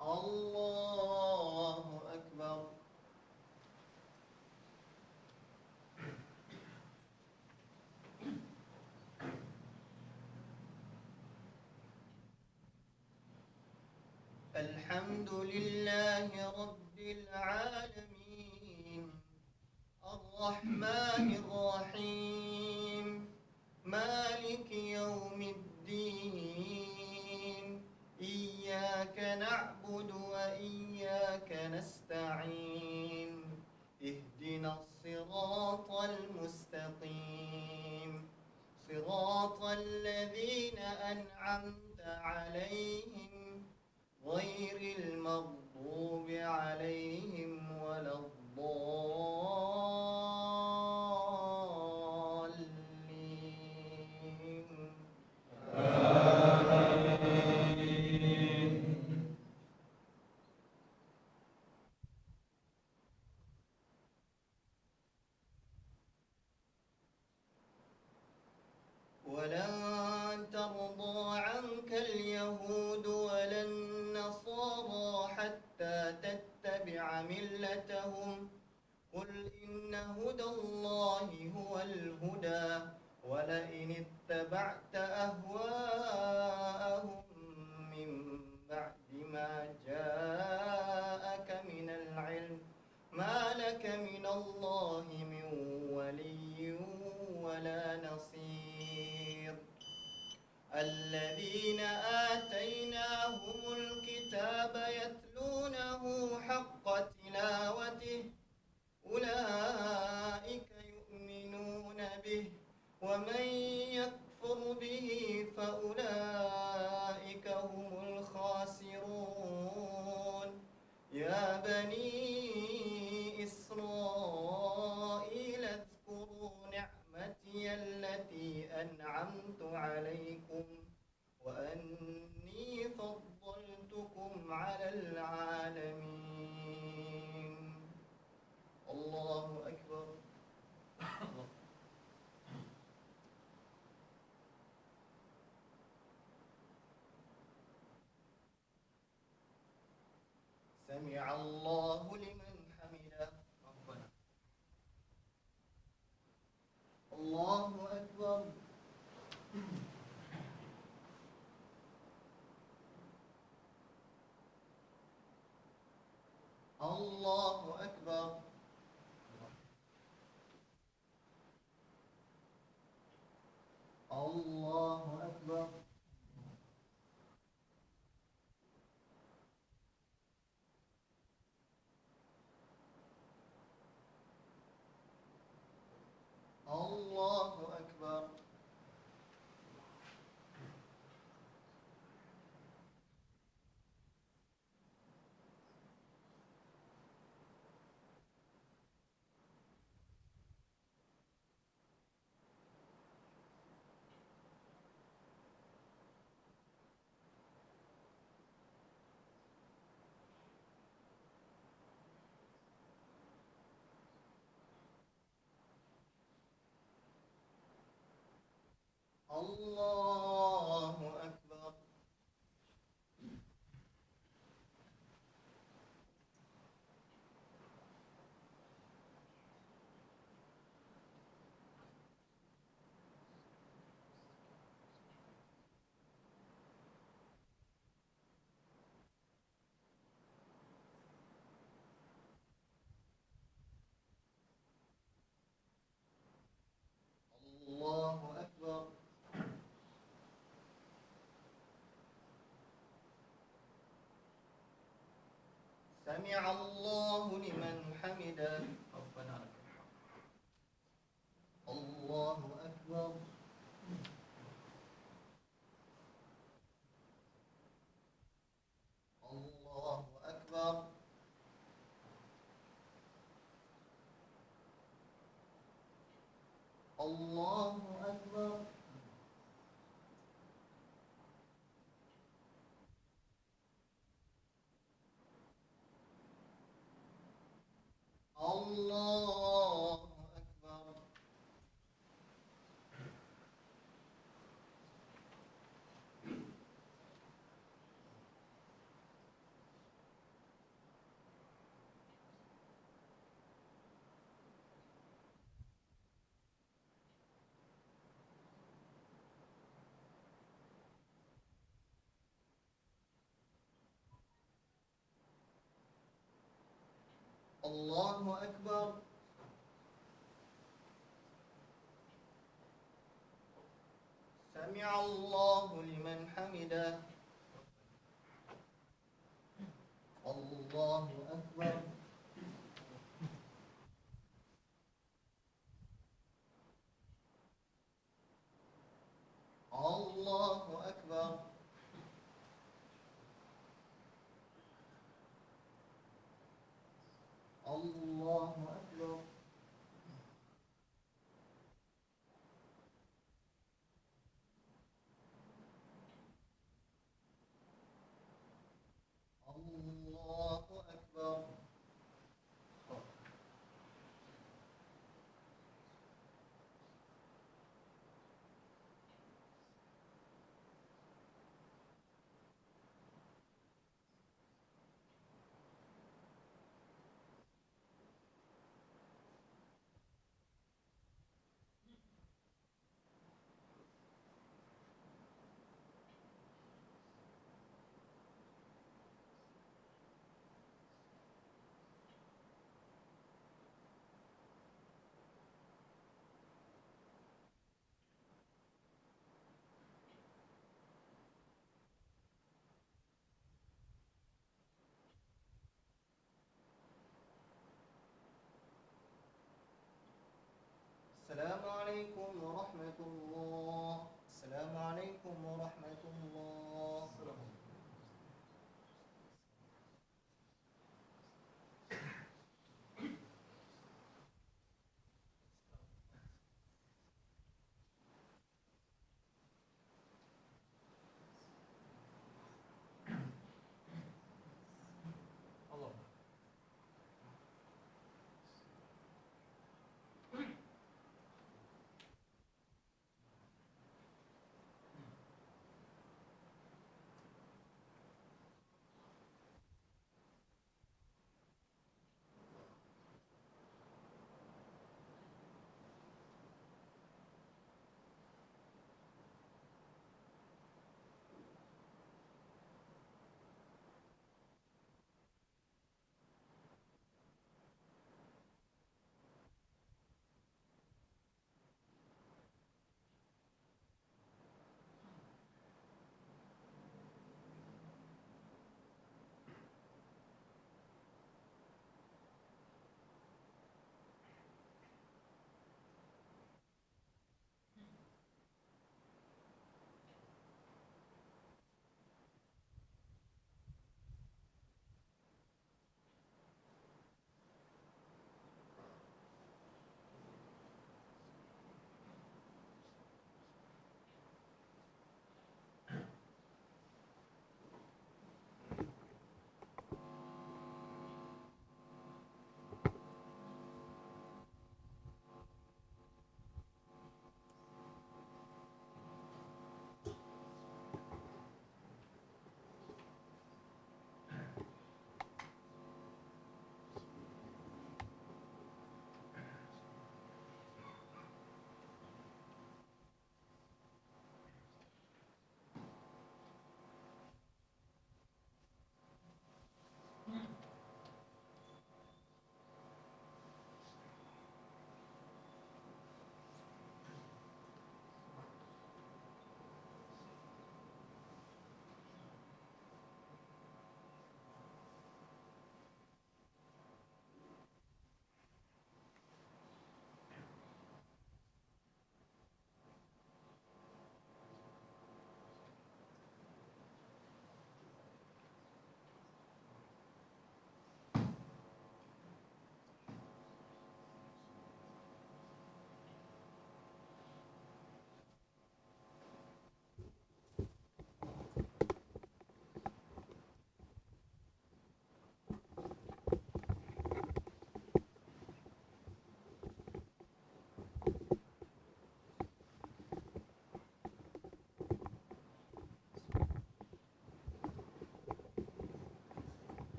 الله أكبر. الحمد لله رب العالمين الرحمن الرحيم مالك يوم الدين إياك نعبد وإياك نستعين اهدنا الصراط المستقيم صراط الذين أنعمت عليهم غير المغضوب عليهم ولا الضالين. ولن ترضى عنك اليهود ولا النصارى حتى تتبع ملتهم قل إن هدى الله هو الهدى ولئن اتبعت أهواءهم من بعد ما جاءك من العلم ما لك من الله من ولي ولا نصير. الذين آتيناهم الكتاب يتلونه حق تلاوته أولئك يؤمنون به ومن يكفر به فأولئك هم الخاسرون. يا بني إسرائيل اذكروا نعمتي التي أنعمت عليكم وأني فضلتكم على العالمين. الله أكبر. سمع الله لمن حمده. الله أكبر. الله أكبر. الله أكبر. الله أكبر. الله أكبر. الله أكبر. سمع الله لمن حمده. ربنا لك الحمد. الله أكبر. الله أكبر الله أكبر الله أكبر سمع الله لمن حمده الله أكبر الله أكبر الله أكبر الله أكبر السلام عليكم ورحمة الله السلام عليكم ورحمة الله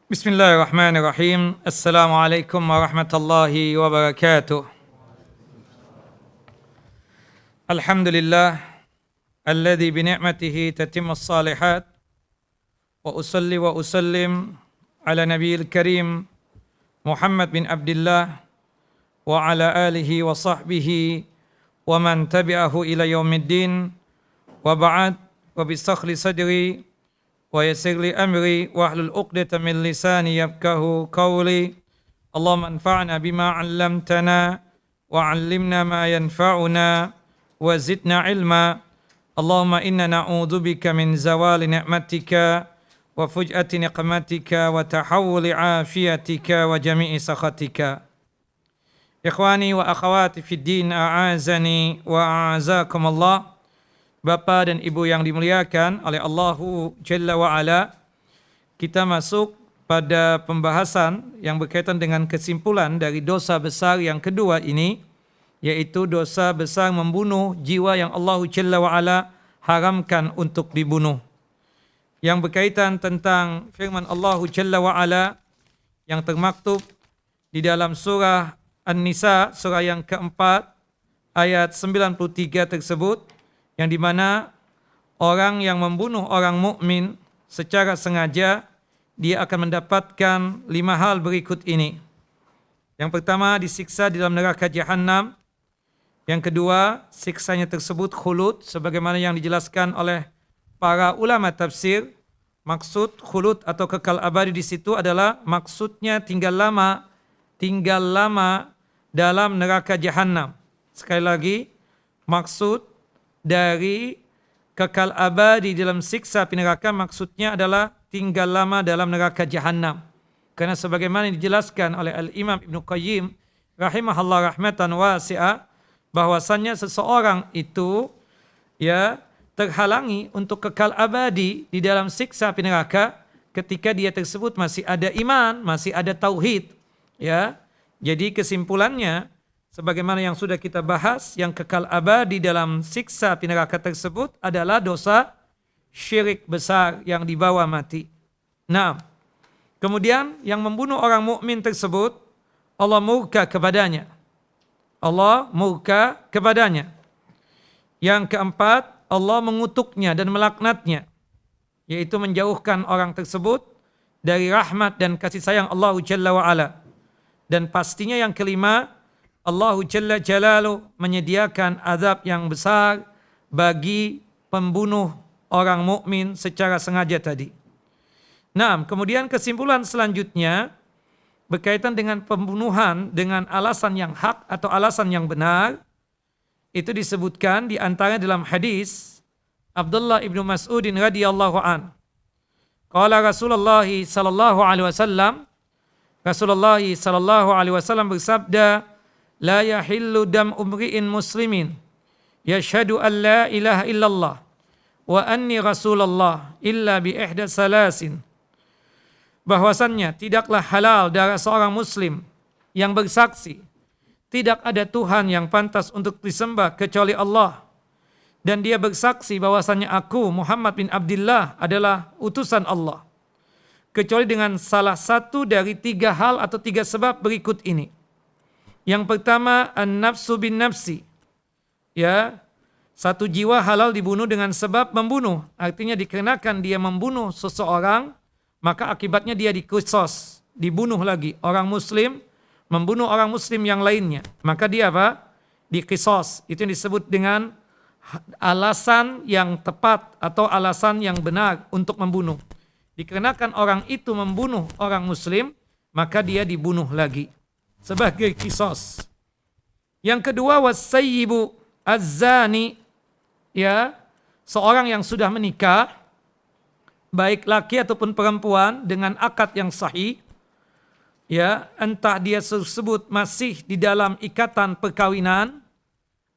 Bismillahirrahmanirrahim. Assalamualaikum warahmatullahi wabarakatuh. Alhamdulillah alladzi bi ni'matihi tatimmus shalihat wa usalli wa usallim ala nabiyil karim Muhammad bin Abdullah wa ala alihi wa sahbihi wa man tabi'ahu ila yaumiddin wa ba'd wa bisakhli sadri wa yassir li amri wa hlul 'uqdatam min lisani yafqahu qawli. Allahumma anfa'na bima 'allamtana wa 'allimna ma yanfa'una wa zidna ilma. Allahumma inna na'udzubika min zawali ni'matika wa fuj'ati niqmatika wa tahawuli 'afiyatika wa jami'i sakhatika. Ikhwani wa akhawati fid din, a'azani wa a'azakumullah. Bapak dan Ibu yang dimuliakan oleh Allahu Jalla wa Ala, kita masuk pada pembahasan yang berkaitan dengan kesimpulan dari dosa besar yang kedua ini, yaitu dosa besar membunuh jiwa yang Allahu Jalla wa Ala haramkan untuk dibunuh. Yang berkaitan tentang firman Allahu Jalla wa Ala yang termaktub di dalam surah An-Nisa, surah yang keempat, ayat 93 tersebut, yang dimana orang yang membunuh orang mukmin secara sengaja, dia akan mendapatkan 5 hal berikut ini. Yang pertama, disiksa di dalam neraka Jahannam. Yang kedua, siksanya tersebut khulud, sebagaimana yang dijelaskan oleh para ulama tafsir. Maksud khulud atau kekal abadi di situ adalah maksudnya tinggal lama dalam neraka Jahannam. Sekali lagi, maksud dari kekal abadi dalam siksa api neraka maksudnya adalah tinggal lama dalam neraka Jahannam. Karena sebagaimana dijelaskan oleh Al-Imam Ibnu Qayyim rahimahullah rahmatan wasi'ah, bahwasannya seseorang itu ya terhalangi untuk kekal abadi di dalam siksa api neraka ketika dia tersebut masih ada iman, masih ada tauhid, ya. Jadi kesimpulannya sebagaimana yang sudah kita bahas, yang kekal abadi dalam siksa api neraka tersebut adalah dosa syirik besar yang dibawa mati. Nah, kemudian yang membunuh orang mukmin tersebut Allah murka kepadanya. Allah murka kepadanya. Yang keempat, Allah mengutuknya dan melaknatnya, yaitu menjauhkan orang tersebut dari rahmat dan kasih sayang Allah Jalla wa'ala. Dan pastinya yang kelima, Allah Jalla Jalaluh menyediakan azab yang besar bagi pembunuh orang mukmin secara sengaja tadi. Nah, kemudian kesimpulan selanjutnya berkaitan dengan pembunuhan dengan alasan yang hak atau alasan yang benar, itu disebutkan di antara dalam hadis Abdullah ibnu Mas'udin radhiyallahu an. Qala Rasulullah sallallahu alaihi wasallam, Rasulullah sallallahu alaihi wasallam bersabda, la yahillu dam umri'in muslimin yashhadu an la ilaha illallah wa anni rasulullah illa bi ihda salasin. Bahwasannya tidaklah halal darah seorang muslim yang bersaksi tidak ada Tuhan yang pantas untuk disembah kecuali Allah, dan dia bersaksi bahwasannya aku Muhammad bin Abdullah adalah utusan Allah, kecuali dengan salah satu dari 3 hal atau 3 sebab berikut ini. Yang pertama, an-nafsu bin nafsi. Ya, satu jiwa halal dibunuh dengan sebab membunuh. Artinya dikarenakan dia membunuh seseorang, maka akibatnya dia diqisas, dibunuh lagi. Orang muslim membunuh orang muslim yang lainnya, maka dia apa? Diqisas. Itu yang disebut dengan alasan yang tepat atau alasan yang benar untuk membunuh. Dikarenakan orang itu membunuh orang muslim, maka dia dibunuh lagi sebagai qisas. Yang kedua, wasayyibu az-zani, ya, seorang yang sudah menikah, baik laki ataupun perempuan dengan akad yang sahih, ya, entah dia tersebut masih di dalam ikatan perkawinan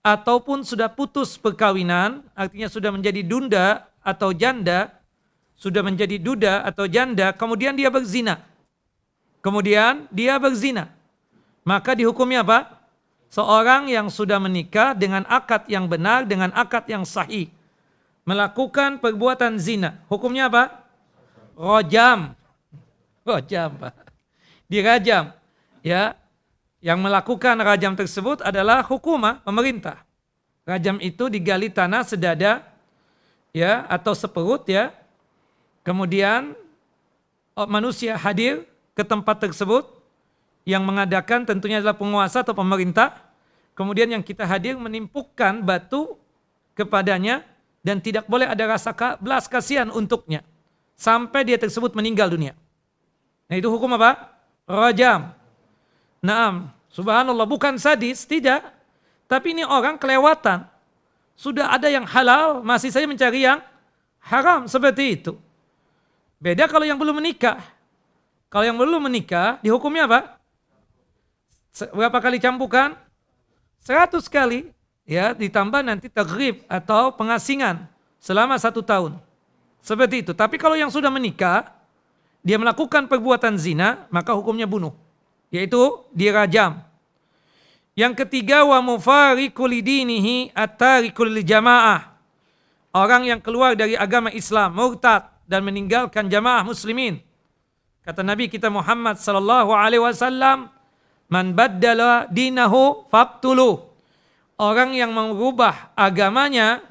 ataupun sudah putus perkawinan, artinya sudah menjadi dunda atau janda, sudah menjadi duda atau janda, kemudian dia berzina. Maka dihukumnya apa? Seorang yang sudah menikah dengan akad yang benar, dengan akad yang sahih, melakukan perbuatan zina, hukumnya apa? Rajam, Pak. Dirajam. Ya, yang melakukan rajam tersebut adalah hukumah pemerintah. Rajam itu digali tanah sedada, ya, atau seperut, ya. Kemudian manusia hadir ke tempat tersebut, yang mengadakan tentunya adalah penguasa atau pemerintah. Kemudian yang kita hadir menimpukkan batu kepadanya, dan tidak boleh ada rasa belas kasihan untuknya sampai dia tersebut meninggal dunia. Nah, itu hukum apa? Rajam. Naam, subhanallah, bukan sadis, tidak. Tapi ini orang kelewatan. Sudah ada yang halal, masih saja mencari yang haram, seperti itu. Beda kalau yang belum menikah. Kalau yang belum menikah, dihukumnya apa? Berapa kali cambukan? 100 kali. Ya, ditambah nanti taghrib atau pengasingan selama 1 tahun. Seperti itu. Tapi kalau yang sudah menikah, dia melakukan perbuatan zina, maka hukumnya bunuh, yaitu dirajam. Yang ketiga, wa mufariqu lidinihi at-tariqu lil jamaah. Orang yang keluar dari agama Islam, murtad dan meninggalkan jamaah muslimin. Kata Nabi kita Muhammad sallallahu alaihi wasallam, man baddala dinahu faqtuluh. Orang yang mengubah agamanya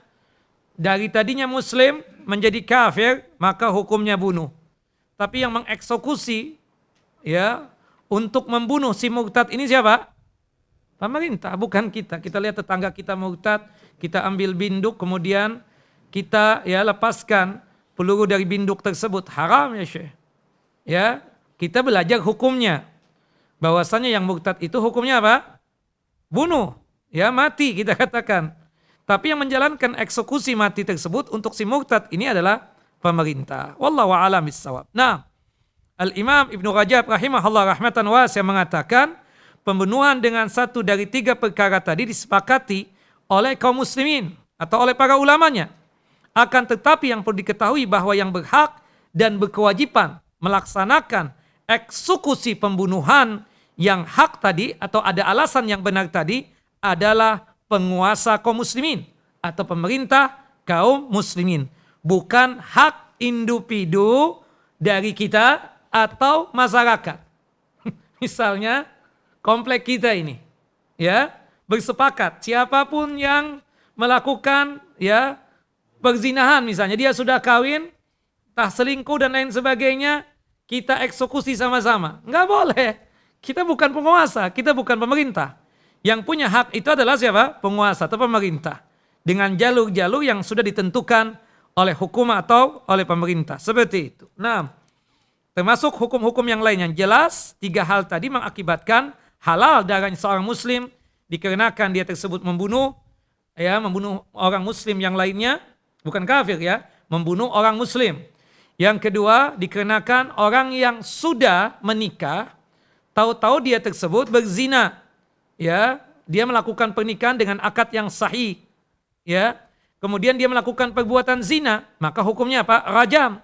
dari tadinya muslim menjadi kafir, maka hukumnya bunuh. Tapi yang mengeksekusi ya untuk membunuh si murtad ini siapa? Pemerintah, bukan kita. Kita lihat tetangga kita murtad, kita ambil binduk, kemudian kita ya lepaskan peluru dari binduk tersebut. Haram ya Syekh. Ya, kita belajar hukumnya. Bahwasanya yang murtad itu hukumnya apa? Bunuh. Ya, mati kita katakan. Tapi yang menjalankan eksekusi mati tersebut untuk si murtad ini adalah pemerintah. Wallahu a'lam bissawab. Nah, Al-Imam Ibnu Rajab rahimahullah rahmatan wasi'ah mengatakan pembunuhan dengan satu dari tiga perkara tadi disepakati oleh kaum muslimin atau oleh para ulamanya. Akan tetapi yang perlu diketahui bahwa yang berhak dan berkewajiban melaksanakan eksekusi pembunuhan yang hak tadi atau ada alasan yang benar tadi adalah penguasa kaum muslimin atau pemerintah kaum muslimin. Bukan hak individu dari kita atau masyarakat. Misalnya komplek kita ini ya bersepakat siapapun yang melakukan ya perzinahan misalnya dia sudah kawin entah selingkuh dan lain sebagainya kita eksekusi sama-sama. Nggak boleh. Kita bukan penguasa, kita bukan pemerintah. Yang punya hak itu adalah siapa? Penguasa atau pemerintah. Dengan jalur-jalur yang sudah ditentukan oleh hukum atau oleh pemerintah. Seperti itu. Nah, termasuk hukum-hukum yang lain yang jelas, tiga hal tadi mengakibatkan halal darah seorang muslim dikarenakan dia tersebut membunuh orang muslim yang lainnya, bukan kafir ya, membunuh orang muslim. Yang kedua, dikarenakan orang yang sudah menikah tahu-tahu dia tersebut berzina. Ya, dia melakukan pernikahan dengan akad yang sahih. Ya. Kemudian dia melakukan perbuatan zina, maka hukumnya apa? Rajam.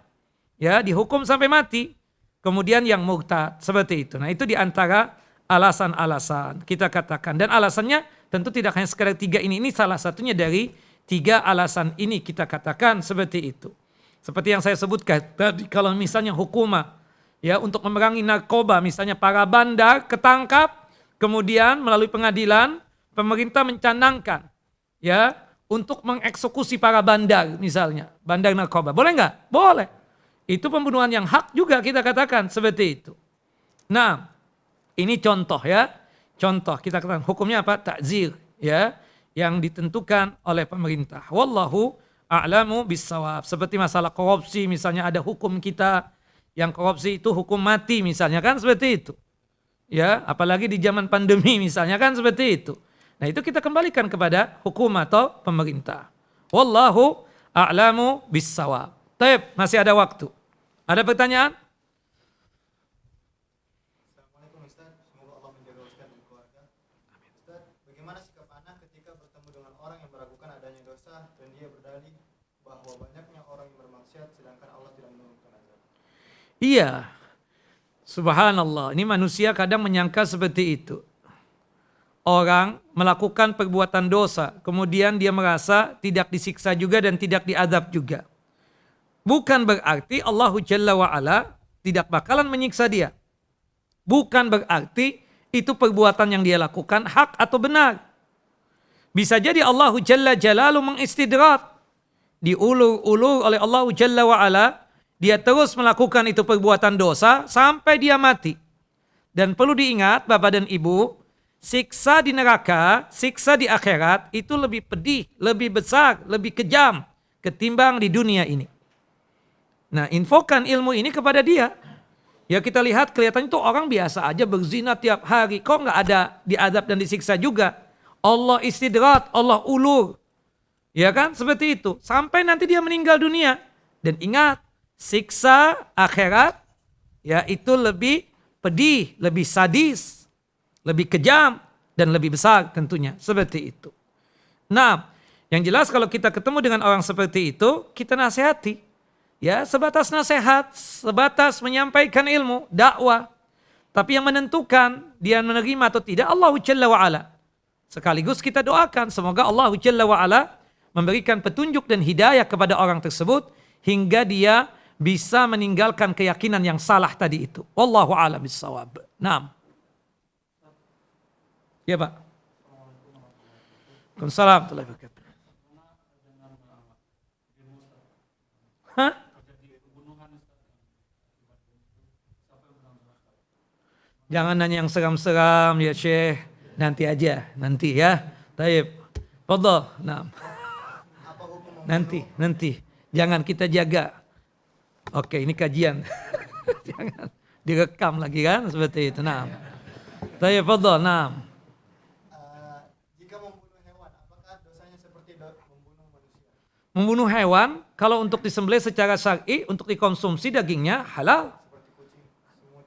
Ya, dihukum sampai mati. Kemudian yang murtad, seperti itu. Nah, itu di antara alasan-alasan kita katakan, dan alasannya tentu tidak hanya sekadar tiga ini salah satunya dari tiga alasan ini kita katakan seperti itu. Seperti yang saya sebutkan tadi, kalau misalnya hukumah ya untuk memerangi narkoba, misalnya para bandar ketangkap, kemudian melalui pengadilan pemerintah mencanangkan ya untuk mengeksekusi para bandar, misalnya bandar narkoba, boleh nggak? Boleh. Itu pembunuhan yang hak juga kita katakan seperti itu. Nah, ini contoh ya. Contoh kita katakan hukumnya apa? Ta'zir ya, yang ditentukan oleh pemerintah. Wallahu a'lamu bissawab. Seperti masalah korupsi misalnya ada hukum kita yang korupsi itu hukum mati misalnya kan seperti itu. Ya, apalagi di zaman pandemi misalnya kan seperti itu. Nah, itu kita kembalikan kepada hukum atau pemerintah. Wallahu a'lamu bissawab. Baik, masih ada waktu. Ada pertanyaan? Assalamualaikum Ustaz, semoga Allah menjaga Ustaz dan keluarga. Ustaz, bagaimana sikap anak ketika bertemu dengan orang yang meragukan adanya dosa dan dia berdalih bahwa banyaknya orang yang bermaksiat sedangkan Allah tidak menurunkan azab? Iya. Subhanallah, ini manusia kadang menyangka seperti itu. Orang melakukan perbuatan dosa, kemudian dia merasa tidak disiksa juga dan tidak diazab juga. Bukan berarti Allah Jalla wa'ala tidak bakalan menyiksa dia. Bukan berarti itu perbuatan yang dia lakukan hak atau benar. Bisa jadi Allah Jalla Jalalu mengistidrat. Diulur-ulur oleh Allah Jalla wa'ala. Dia terus melakukan itu perbuatan dosa sampai dia mati. Dan perlu diingat Bapak dan Ibu, siksa di neraka, siksa di akhirat itu lebih pedih, lebih besar, lebih kejam ketimbang di dunia ini. Nah, infokan ilmu ini kepada dia. Ya kita lihat kelihatannya itu orang biasa aja berzina tiap hari. Kok nggak ada diazab dan disiksa juga? Allah istidrat, Allah ulur. Ya kan? Seperti itu. Sampai nanti dia meninggal dunia. Dan ingat, siksa akhirat ya itu lebih pedih, lebih sadis, lebih kejam, dan lebih besar tentunya. Seperti itu. Nah, yang jelas kalau kita ketemu dengan orang seperti itu, kita nasihati. Ya, sebatas nasihat, sebatas menyampaikan ilmu, dakwah. Tapi yang menentukan dia menerima atau tidak Allah Jalla wa'ala. Sekaligus kita doakan semoga Allah Jalla wa'ala memberikan petunjuk dan hidayah kepada orang tersebut hingga dia bisa meninggalkan keyakinan yang salah tadi itu. Wallahu a'lam bissawab. Naam. Ya, Pak. Waalaikumsalam warahmatullahi wabarakatuh. Hah? Jangan nanya yang seram-seram ya Syekh. Nanti aja, nanti ya. Taib. Fadhal. Nah. Apa hukum Nanti. Jangan, kita jaga. Oke, ini kajian. Jangan direkam lagi kan seperti itu. Nah. Taib, fadhal. Nah. jika membunuh hewan, apakah dosanya seperti membunuh manusia? Membunuh hewan kalau untuk disembelih secara syar'i untuk dikonsumsi dagingnya halal. Seperti kucing, semut.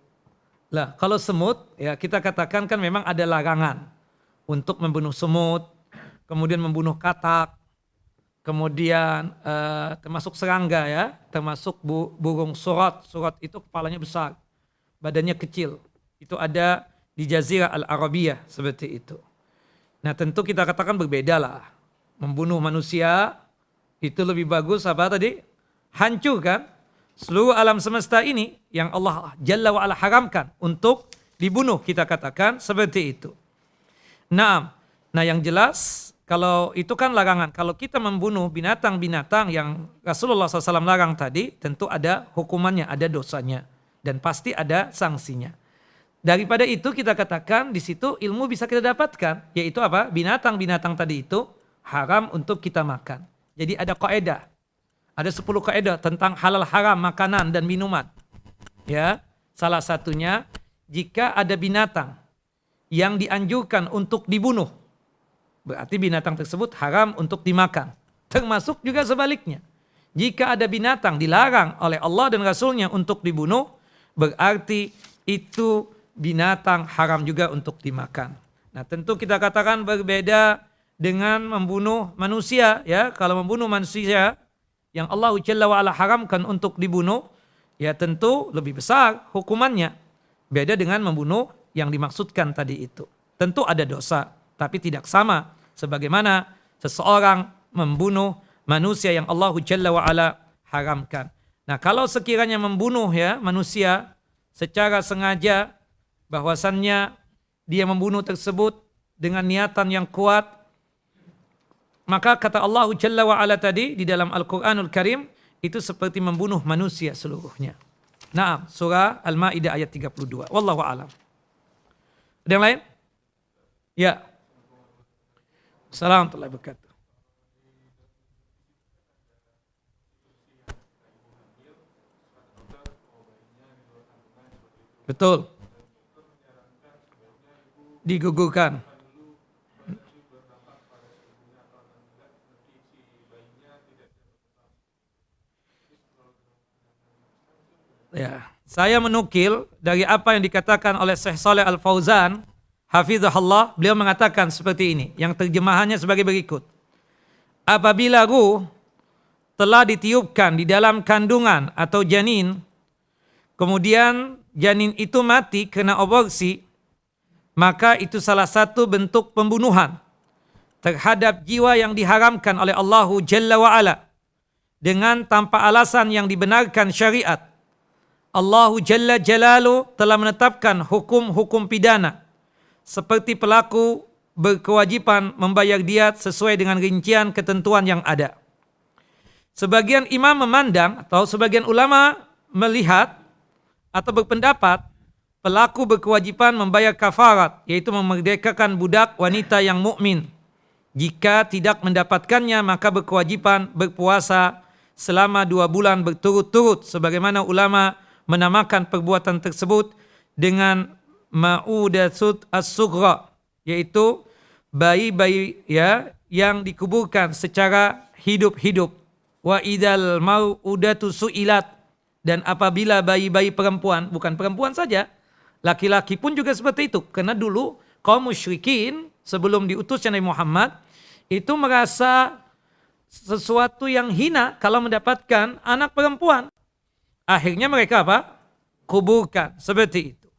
Lah, kalau semut ya kita katakan kan memang ada larangan untuk membunuh semut, kemudian membunuh katak, kemudian termasuk serangga ya, termasuk burung surat. Surat itu kepalanya besar, badannya kecil. Itu ada di Jazirah Al-Arabiyah seperti itu. Nah tentu kita katakan berbeda lah. Membunuh manusia itu lebih bagus apa tadi? Hancurkan seluruh alam semesta ini yang Allah Jalla wa'ala haramkan untuk dibunuh, kita katakan seperti itu. Nah yang jelas kalau itu kan larangan. Kalau kita membunuh binatang-binatang yang Rasulullah SAW larang tadi, tentu ada hukumannya, ada dosanya. Dan pasti ada sanksinya. Daripada itu kita katakan di situ ilmu bisa kita dapatkan. Yaitu apa? Binatang-binatang tadi itu haram untuk kita makan. Jadi ada kaidah. Ada 10 kaidah tentang halal haram makanan dan minuman. Ya, salah satunya jika ada binatang yang dianjurkan untuk dibunuh, berarti binatang tersebut haram untuk dimakan. Termasuk juga sebaliknya. Jika ada binatang dilarang oleh Allah dan Rasulnya untuk dibunuh, berarti itu binatang haram juga untuk dimakan. Nah tentu kita katakan berbeda dengan membunuh manusia. Ya, kalau membunuh manusia yang Allah Jalla wa'ala haramkan untuk dibunuh, ya tentu lebih besar hukumannya. Beda dengan membunuh yang dimaksudkan tadi itu. Tentu ada dosa, tapi tidak sama sebagaimana seseorang membunuh manusia yang Allah Jalla wa'ala haramkan. Nah kalau sekiranya membunuh ya manusia secara sengaja, bahwasannya dia membunuh tersebut dengan niatan yang kuat, maka kata Allah Jalla wa'ala tadi di dalam Al-Quranul Karim, itu seperti membunuh manusia seluruhnya. Naam, surah Al-Ma'idah ayat 32. Wallahu a'lam. Ada yang lain? Ya. Assalamualaikum warahmatullahi wabarakatuh. Betul. Digugurkan. Ya, saya menukil dari apa yang dikatakan oleh Syekh Shalih Al Fauzan, hafizahullah, beliau mengatakan seperti ini, yang terjemahannya sebagai berikut. Apabila ruh telah ditiupkan di dalam kandungan atau janin, kemudian janin itu mati kena aborsi, maka itu salah satu bentuk pembunuhan terhadap jiwa yang diharamkan oleh Allah Jalla wa'ala dengan tanpa alasan yang dibenarkan syariat. Allah Jalla Jalalu telah menetapkan hukum-hukum pidana seperti pelaku berkewajiban membayar diat sesuai dengan rincian ketentuan yang ada. Sebagian imam memandang atau sebagian ulama melihat atau berpendapat pelaku berkewajiban membayar kafarat, yaitu memerdekakan budak wanita yang mukmin. Jika tidak mendapatkannya maka berkewajiban berpuasa selama 2 bulan berturut-turut, sebagaimana ulama menamakan perbuatan tersebut dengan ma'udatsut as-sughra, yaitu bayi-bayi ya yang dikuburkan secara hidup-hidup. Wa idzal mau'udatu su'ilat, dan apabila bayi-bayi perempuan, bukan perempuan saja, laki-laki pun juga seperti itu. Karena dulu kaum musyrikin sebelum diutusnya Nabi Muhammad itu merasa sesuatu yang hina kalau mendapatkan anak perempuan. Akhirnya mereka apa? Kuburkan seperti itu.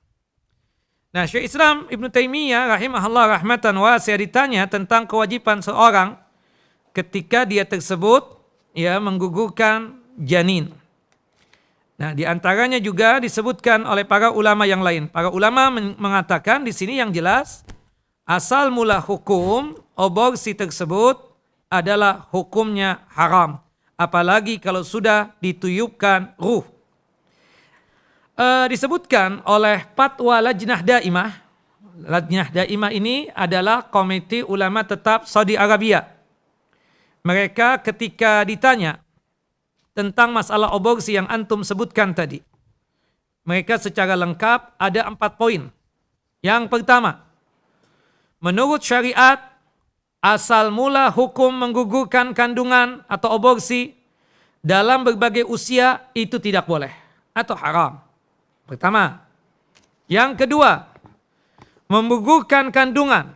Nah, Syekh Islam Ibn Taimiyah rahimahullah rahmatan wasi'ah ditanya tentang kewajiban seorang ketika dia tersebut ya menggugurkan janin. Nah, di antaranya juga disebutkan oleh para ulama yang lain. Para ulama mengatakan di sini yang jelas asal mula hukum aborsi tersebut adalah hukumnya haram, apalagi kalau sudah dituyupkan ruh. disebutkan oleh Fatwa Lajnah Daimah. Lajnah Daimah ini adalah komite ulama tetap Saudi Arabia. Mereka ketika ditanya tentang masalah aborsi yang antum sebutkan tadi, mereka secara lengkap ada 4 poin. Yang pertama, menurut syariat, asal mula hukum menggugurkan kandungan atau aborsi dalam berbagai usia itu tidak boleh atau haram. Pertama. Yang kedua, menggugurkan kandungan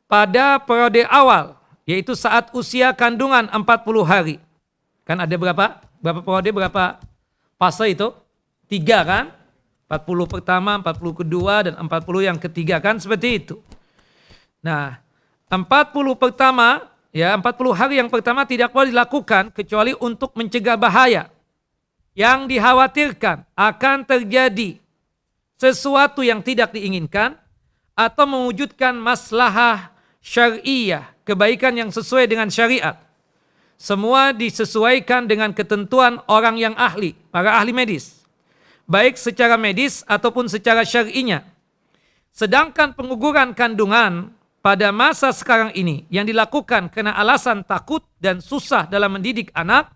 pada periode awal, yaitu saat usia kandungan 40 hari. Kan ada berapa? Berapa periode, berapa fase itu? 3 kan? 40 pertama, 40 kedua, dan 40 yang ketiga kan? Seperti itu. Nah, 40 pertama, ya 40 hari yang pertama tidak boleh dilakukan kecuali untuk mencegah bahaya yang dikhawatirkan akan terjadi sesuatu yang tidak diinginkan atau mewujudkan maslahah syariah, kebaikan yang sesuai dengan syariat. Semua disesuaikan dengan ketentuan orang yang ahli, para ahli medis, baik secara medis ataupun secara syar'inya. Sedangkan penguguran kandungan pada masa sekarang ini yang dilakukan karena alasan takut dan susah dalam mendidik anak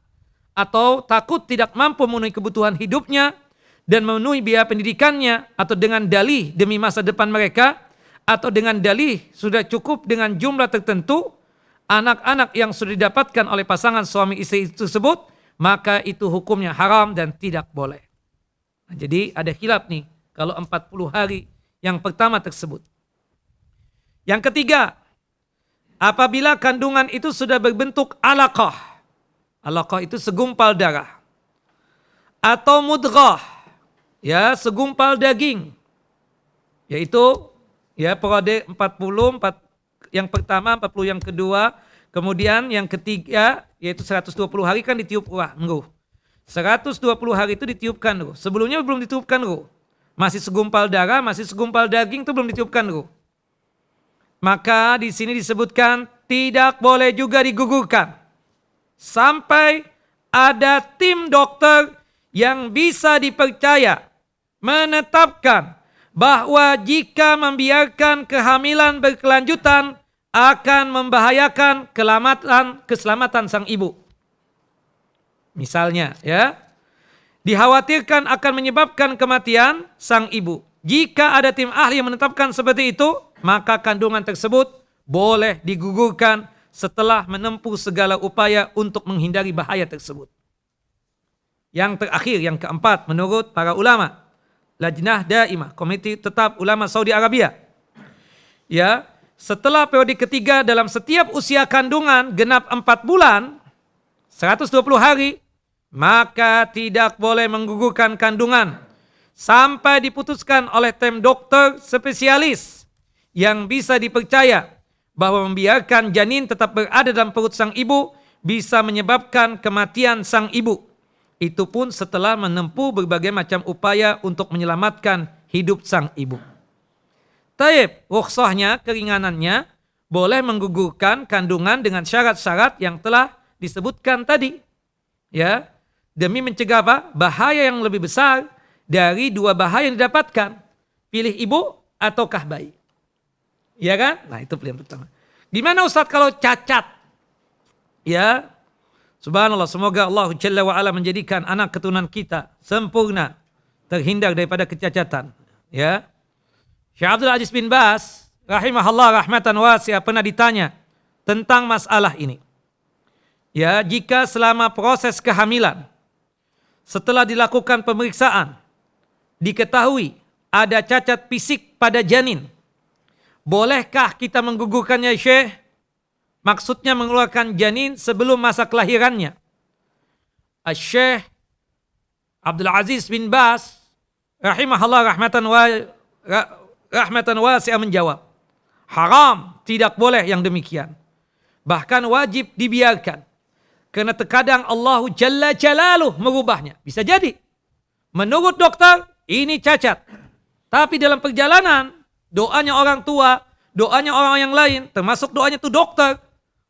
atau takut tidak mampu memenuhi kebutuhan hidupnya dan memenuhi biaya pendidikannya atau dengan dalih demi masa depan mereka atau dengan dalih sudah cukup dengan jumlah tertentu anak-anak yang sudah didapatkan oleh pasangan suami istri tersebut, maka itu hukumnya haram dan tidak boleh. Nah, jadi ada khilaf nih kalau 40 hari yang pertama tersebut. Yang ketiga, apabila kandungan itu sudah berbentuk alaqah. Alaqah itu segumpal darah. Atau mudghah, ya segumpal daging. Yaitu ya periode 40 yang pertama, 40 yang kedua, kemudian yang ketiga yaitu 120 hari kan ditiup ruh. 120 hari itu ditiupkan ruh. Sebelumnya belum ditiupkan ruh. Masih segumpal darah, masih segumpal daging itu belum ditiupkan ruh. Maka di sini disebutkan tidak boleh juga digugurkan sampai ada tim dokter yang bisa dipercaya menetapkan bahwa jika membiarkan kehamilan berkelanjutan akan membahayakan keselamatan sang ibu. Misalnya ya, dikhawatirkan akan menyebabkan kematian sang ibu. Jika ada tim ahli yang menetapkan seperti itu, maka kandungan tersebut boleh digugurkan setelah menempuh segala upaya untuk menghindari bahaya tersebut. Yang terakhir, yang keempat, menurut para ulama, Lajnah Daimah, komite tetap ulama Saudi Arabia. Ya, setelah periode ketiga dalam setiap usia kandungan genap 4 bulan, 120 hari, maka tidak boleh menggugurkan kandungan sampai diputuskan oleh tim dokter spesialis yang bisa dipercaya bahwa membiarkan janin tetap berada dalam perut sang ibu bisa menyebabkan kematian sang ibu. Itu pun setelah menempuh berbagai macam upaya untuk menyelamatkan hidup sang ibu. Taib, rukhsahnya, keringanannya, boleh menggugurkan kandungan dengan syarat-syarat yang telah disebutkan tadi. Ya, demi mencegah apa? Bahaya yang lebih besar dari 2 bahaya yang didapatkan. Pilih ibu ataukah bayi. Ya kan? Nah itu pilihan pertama. Gimana Ustadz kalau cacat? Ya, subhanallah, semoga Allah Jalla wa'ala menjadikan anak keturunan kita sempurna, terhindar daripada kecacatan. Ya, Syekh Abdul Aziz bin Baz rahimahullah rahmatan wasi'ah pernah ditanya tentang masalah ini. Ya, jika selama proses kehamilan setelah dilakukan pemeriksaan diketahui ada cacat fisik pada janin, bolehkah kita menggugurkannya Syekh? Maksudnya mengeluarkan janin sebelum masa kelahirannya. Syekh Abdul Aziz bin Baz rahimahullah rahmatan wasi'ah menjawab, haram, tidak boleh yang demikian. Bahkan wajib dibiarkan. Karena terkadang Allah Jalla Jalaluh merubahnya. Bisa jadi. Menurut dokter, ini cacat. Tapi dalam perjalanan, doanya orang tua, doanya orang yang lain, termasuk doanya itu dokter,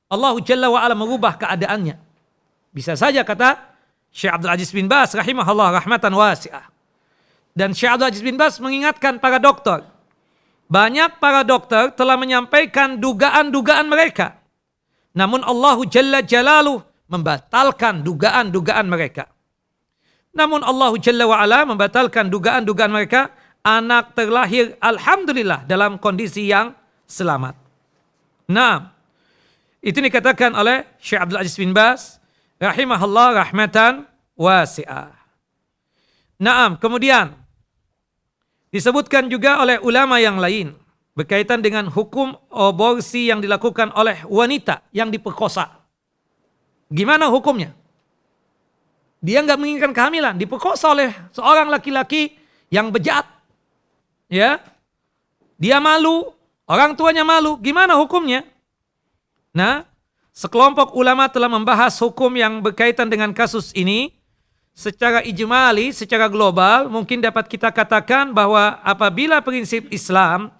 Allah Jalla wa'ala merubah keadaannya. Bisa saja kata Syekh Abdul Aziz bin Baz rahimahullah rahmatan wasi'ah. Dan Syekh Abdul Aziz bin Baz mengingatkan para dokter. Banyak para dokter telah menyampaikan dugaan-dugaan mereka. Namun Allah Jalla Jalaluh membatalkan dugaan-dugaan mereka. Namun Allah Jalla wa'ala membatalkan dugaan-dugaan mereka. Anak terlahir alhamdulillah dalam kondisi yang selamat. Nah, itu dikatakan oleh Syekh Abdul Aziz bin Baz rahimahullah rahmatan wasi'ah. Naam, kemudian disebutkan juga oleh ulama yang lain berkaitan dengan hukum aborsi yang dilakukan oleh wanita yang diperkosa. Gimana hukumnya? Dia nggak menginginkan kehamilan, diperkosa oleh seorang laki-laki yang bejat. Ya, dia malu, orang tuanya malu. Gimana hukumnya? Nah, sekelompok ulama telah membahas hukum yang berkaitan dengan kasus ini. Secara ijmali, secara global, mungkin dapat kita katakan bahwa apabila prinsip Islam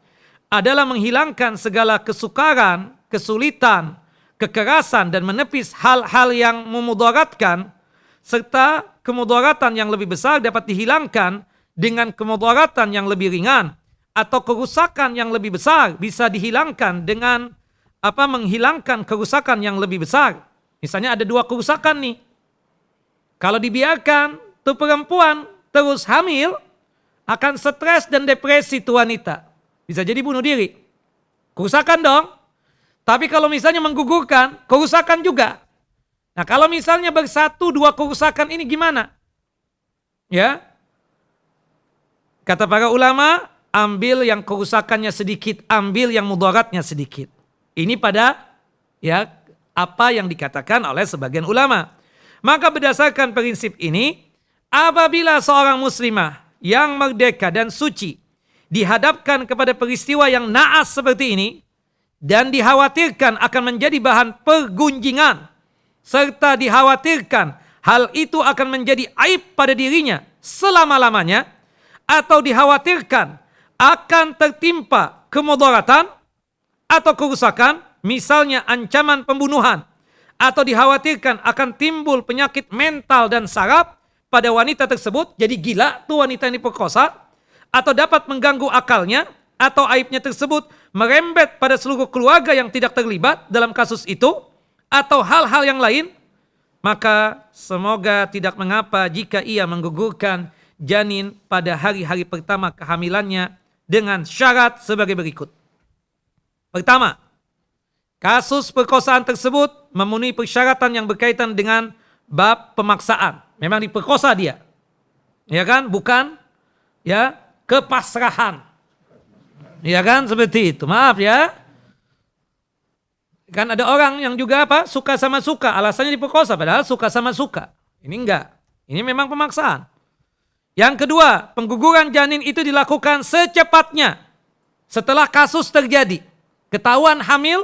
adalah menghilangkan segala kesukaran, kesulitan, kekerasan, dan menepis hal-hal yang memudaratkan, serta kemudaratan yang lebih besar dapat dihilangkan dengan kemudaratan yang lebih ringan, atau kerusakan yang lebih besar bisa dihilangkan dengan menghilangkan kerusakan yang lebih besar. Misalnya ada dua kerusakan nih. Kalau dibiarkan tuh perempuan terus hamil, akan stres dan depresi tuh wanita. Bisa jadi bunuh diri. Kerusakan dong. Tapi kalau misalnya menggugurkan, kerusakan juga. Nah, kalau misalnya bersatu dua kerusakan ini gimana? Ya. Kata para ulama, ambil yang kerusakannya sedikit, ambil yang mudaratnya sedikit. Ini pada ya apa yang dikatakan oleh sebagian ulama. Maka berdasarkan prinsip ini, apabila seorang muslimah yang merdeka dan suci dihadapkan kepada peristiwa yang naas seperti ini dan dikhawatirkan akan menjadi bahan pergunjingan serta dikhawatirkan hal itu akan menjadi aib pada dirinya selama-lamanya atau dikhawatirkan akan tertimpa kemudaratan atau kerusakan, misalnya ancaman pembunuhan, atau dikhawatirkan akan timbul penyakit mental dan saraf pada wanita tersebut, jadi gila tuh wanita yang diperkosa, atau dapat mengganggu akalnya, atau aibnya tersebut merembet pada seluruh keluarga yang tidak terlibat dalam kasus itu, atau hal-hal yang lain, maka semoga tidak mengapa jika ia menggugurkan janin pada hari-hari pertama kehamilannya dengan syarat sebagai berikut. Pertama, kasus perkosaan tersebut memenuhi persyaratan yang berkaitan dengan bab pemaksaan. Memang diperkosa dia. Ya kan? Bukan ya kepasrahan. Ya kan? Seperti itu. Maaf ya. Kan ada orang yang juga suka sama suka. Alasannya diperkosa padahal suka sama suka. Ini enggak. Ini memang pemaksaan. Yang kedua, pengguguran janin itu dilakukan secepatnya setelah kasus terjadi. Ketahuan hamil,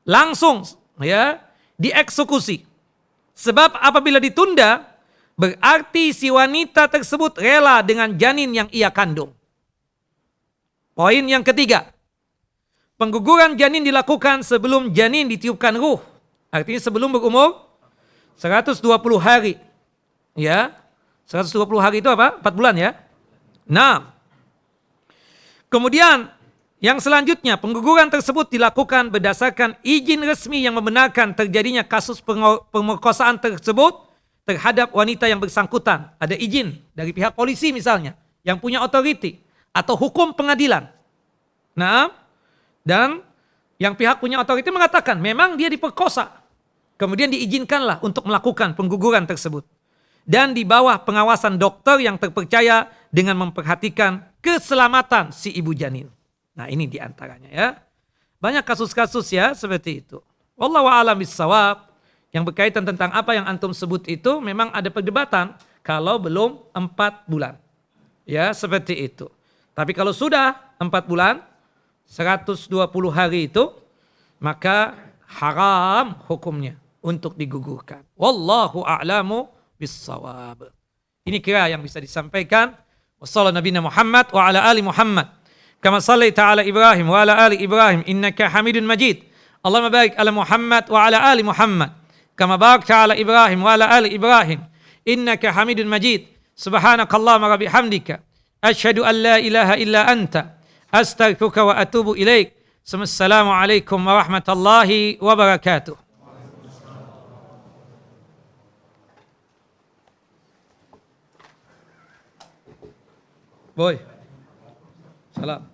langsung ya dieksekusi. Sebab apabila ditunda, berarti si wanita tersebut rela dengan janin yang ia kandung. Poin yang ketiga, pengguguran janin dilakukan sebelum janin ditiupkan ruh. Artinya sebelum berumur 120 hari. Ya, 120 hari itu apa? 4 bulan ya. Nah, kemudian yang selanjutnya, pengguguran tersebut dilakukan berdasarkan izin resmi yang membenarkan terjadinya kasus pemerkosaan tersebut terhadap wanita yang bersangkutan. Ada izin dari pihak polisi misalnya, yang punya otoriti, atau hukum pengadilan. Nah, dan yang pihak punya otoriti mengatakan memang dia diperkosa. Kemudian diizinkanlah untuk melakukan pengguguran tersebut. Dan di bawah pengawasan dokter yang terpercaya dengan memperhatikan keselamatan si ibu janin. Nah, ini diantaranya ya. Banyak kasus-kasus ya seperti itu. Wallahu a'lam bissawab. Yang berkaitan tentang apa yang antum sebut itu memang ada perdebatan kalau belum 4 bulan. Ya, seperti itu. Tapi kalau sudah 4 bulan, 120 hari itu, maka haram hukumnya untuk digugurkan. Wallahu a'lamu bissawab. Ini kira yang bisa disampaikan. Wassallallahu nabiyana Muhammad wa ala ali Muhammad. Kama sallaita ala Ibrahim wa ala ali Ibrahim innaka Hamidun Majid. Allahumma barik ala Muhammad wa ala ali Muhammad. Kama barakta ala Ibrahim wa ala ali Ibrahim innaka Hamidun Majid. Subhanakallahumma wa bihamdika asyhadu an la ilaha illa anta astaghfiruka wa atubu ilaik. Assalamualaikum warahmatullahi wabarakatuh. Boy. Salam.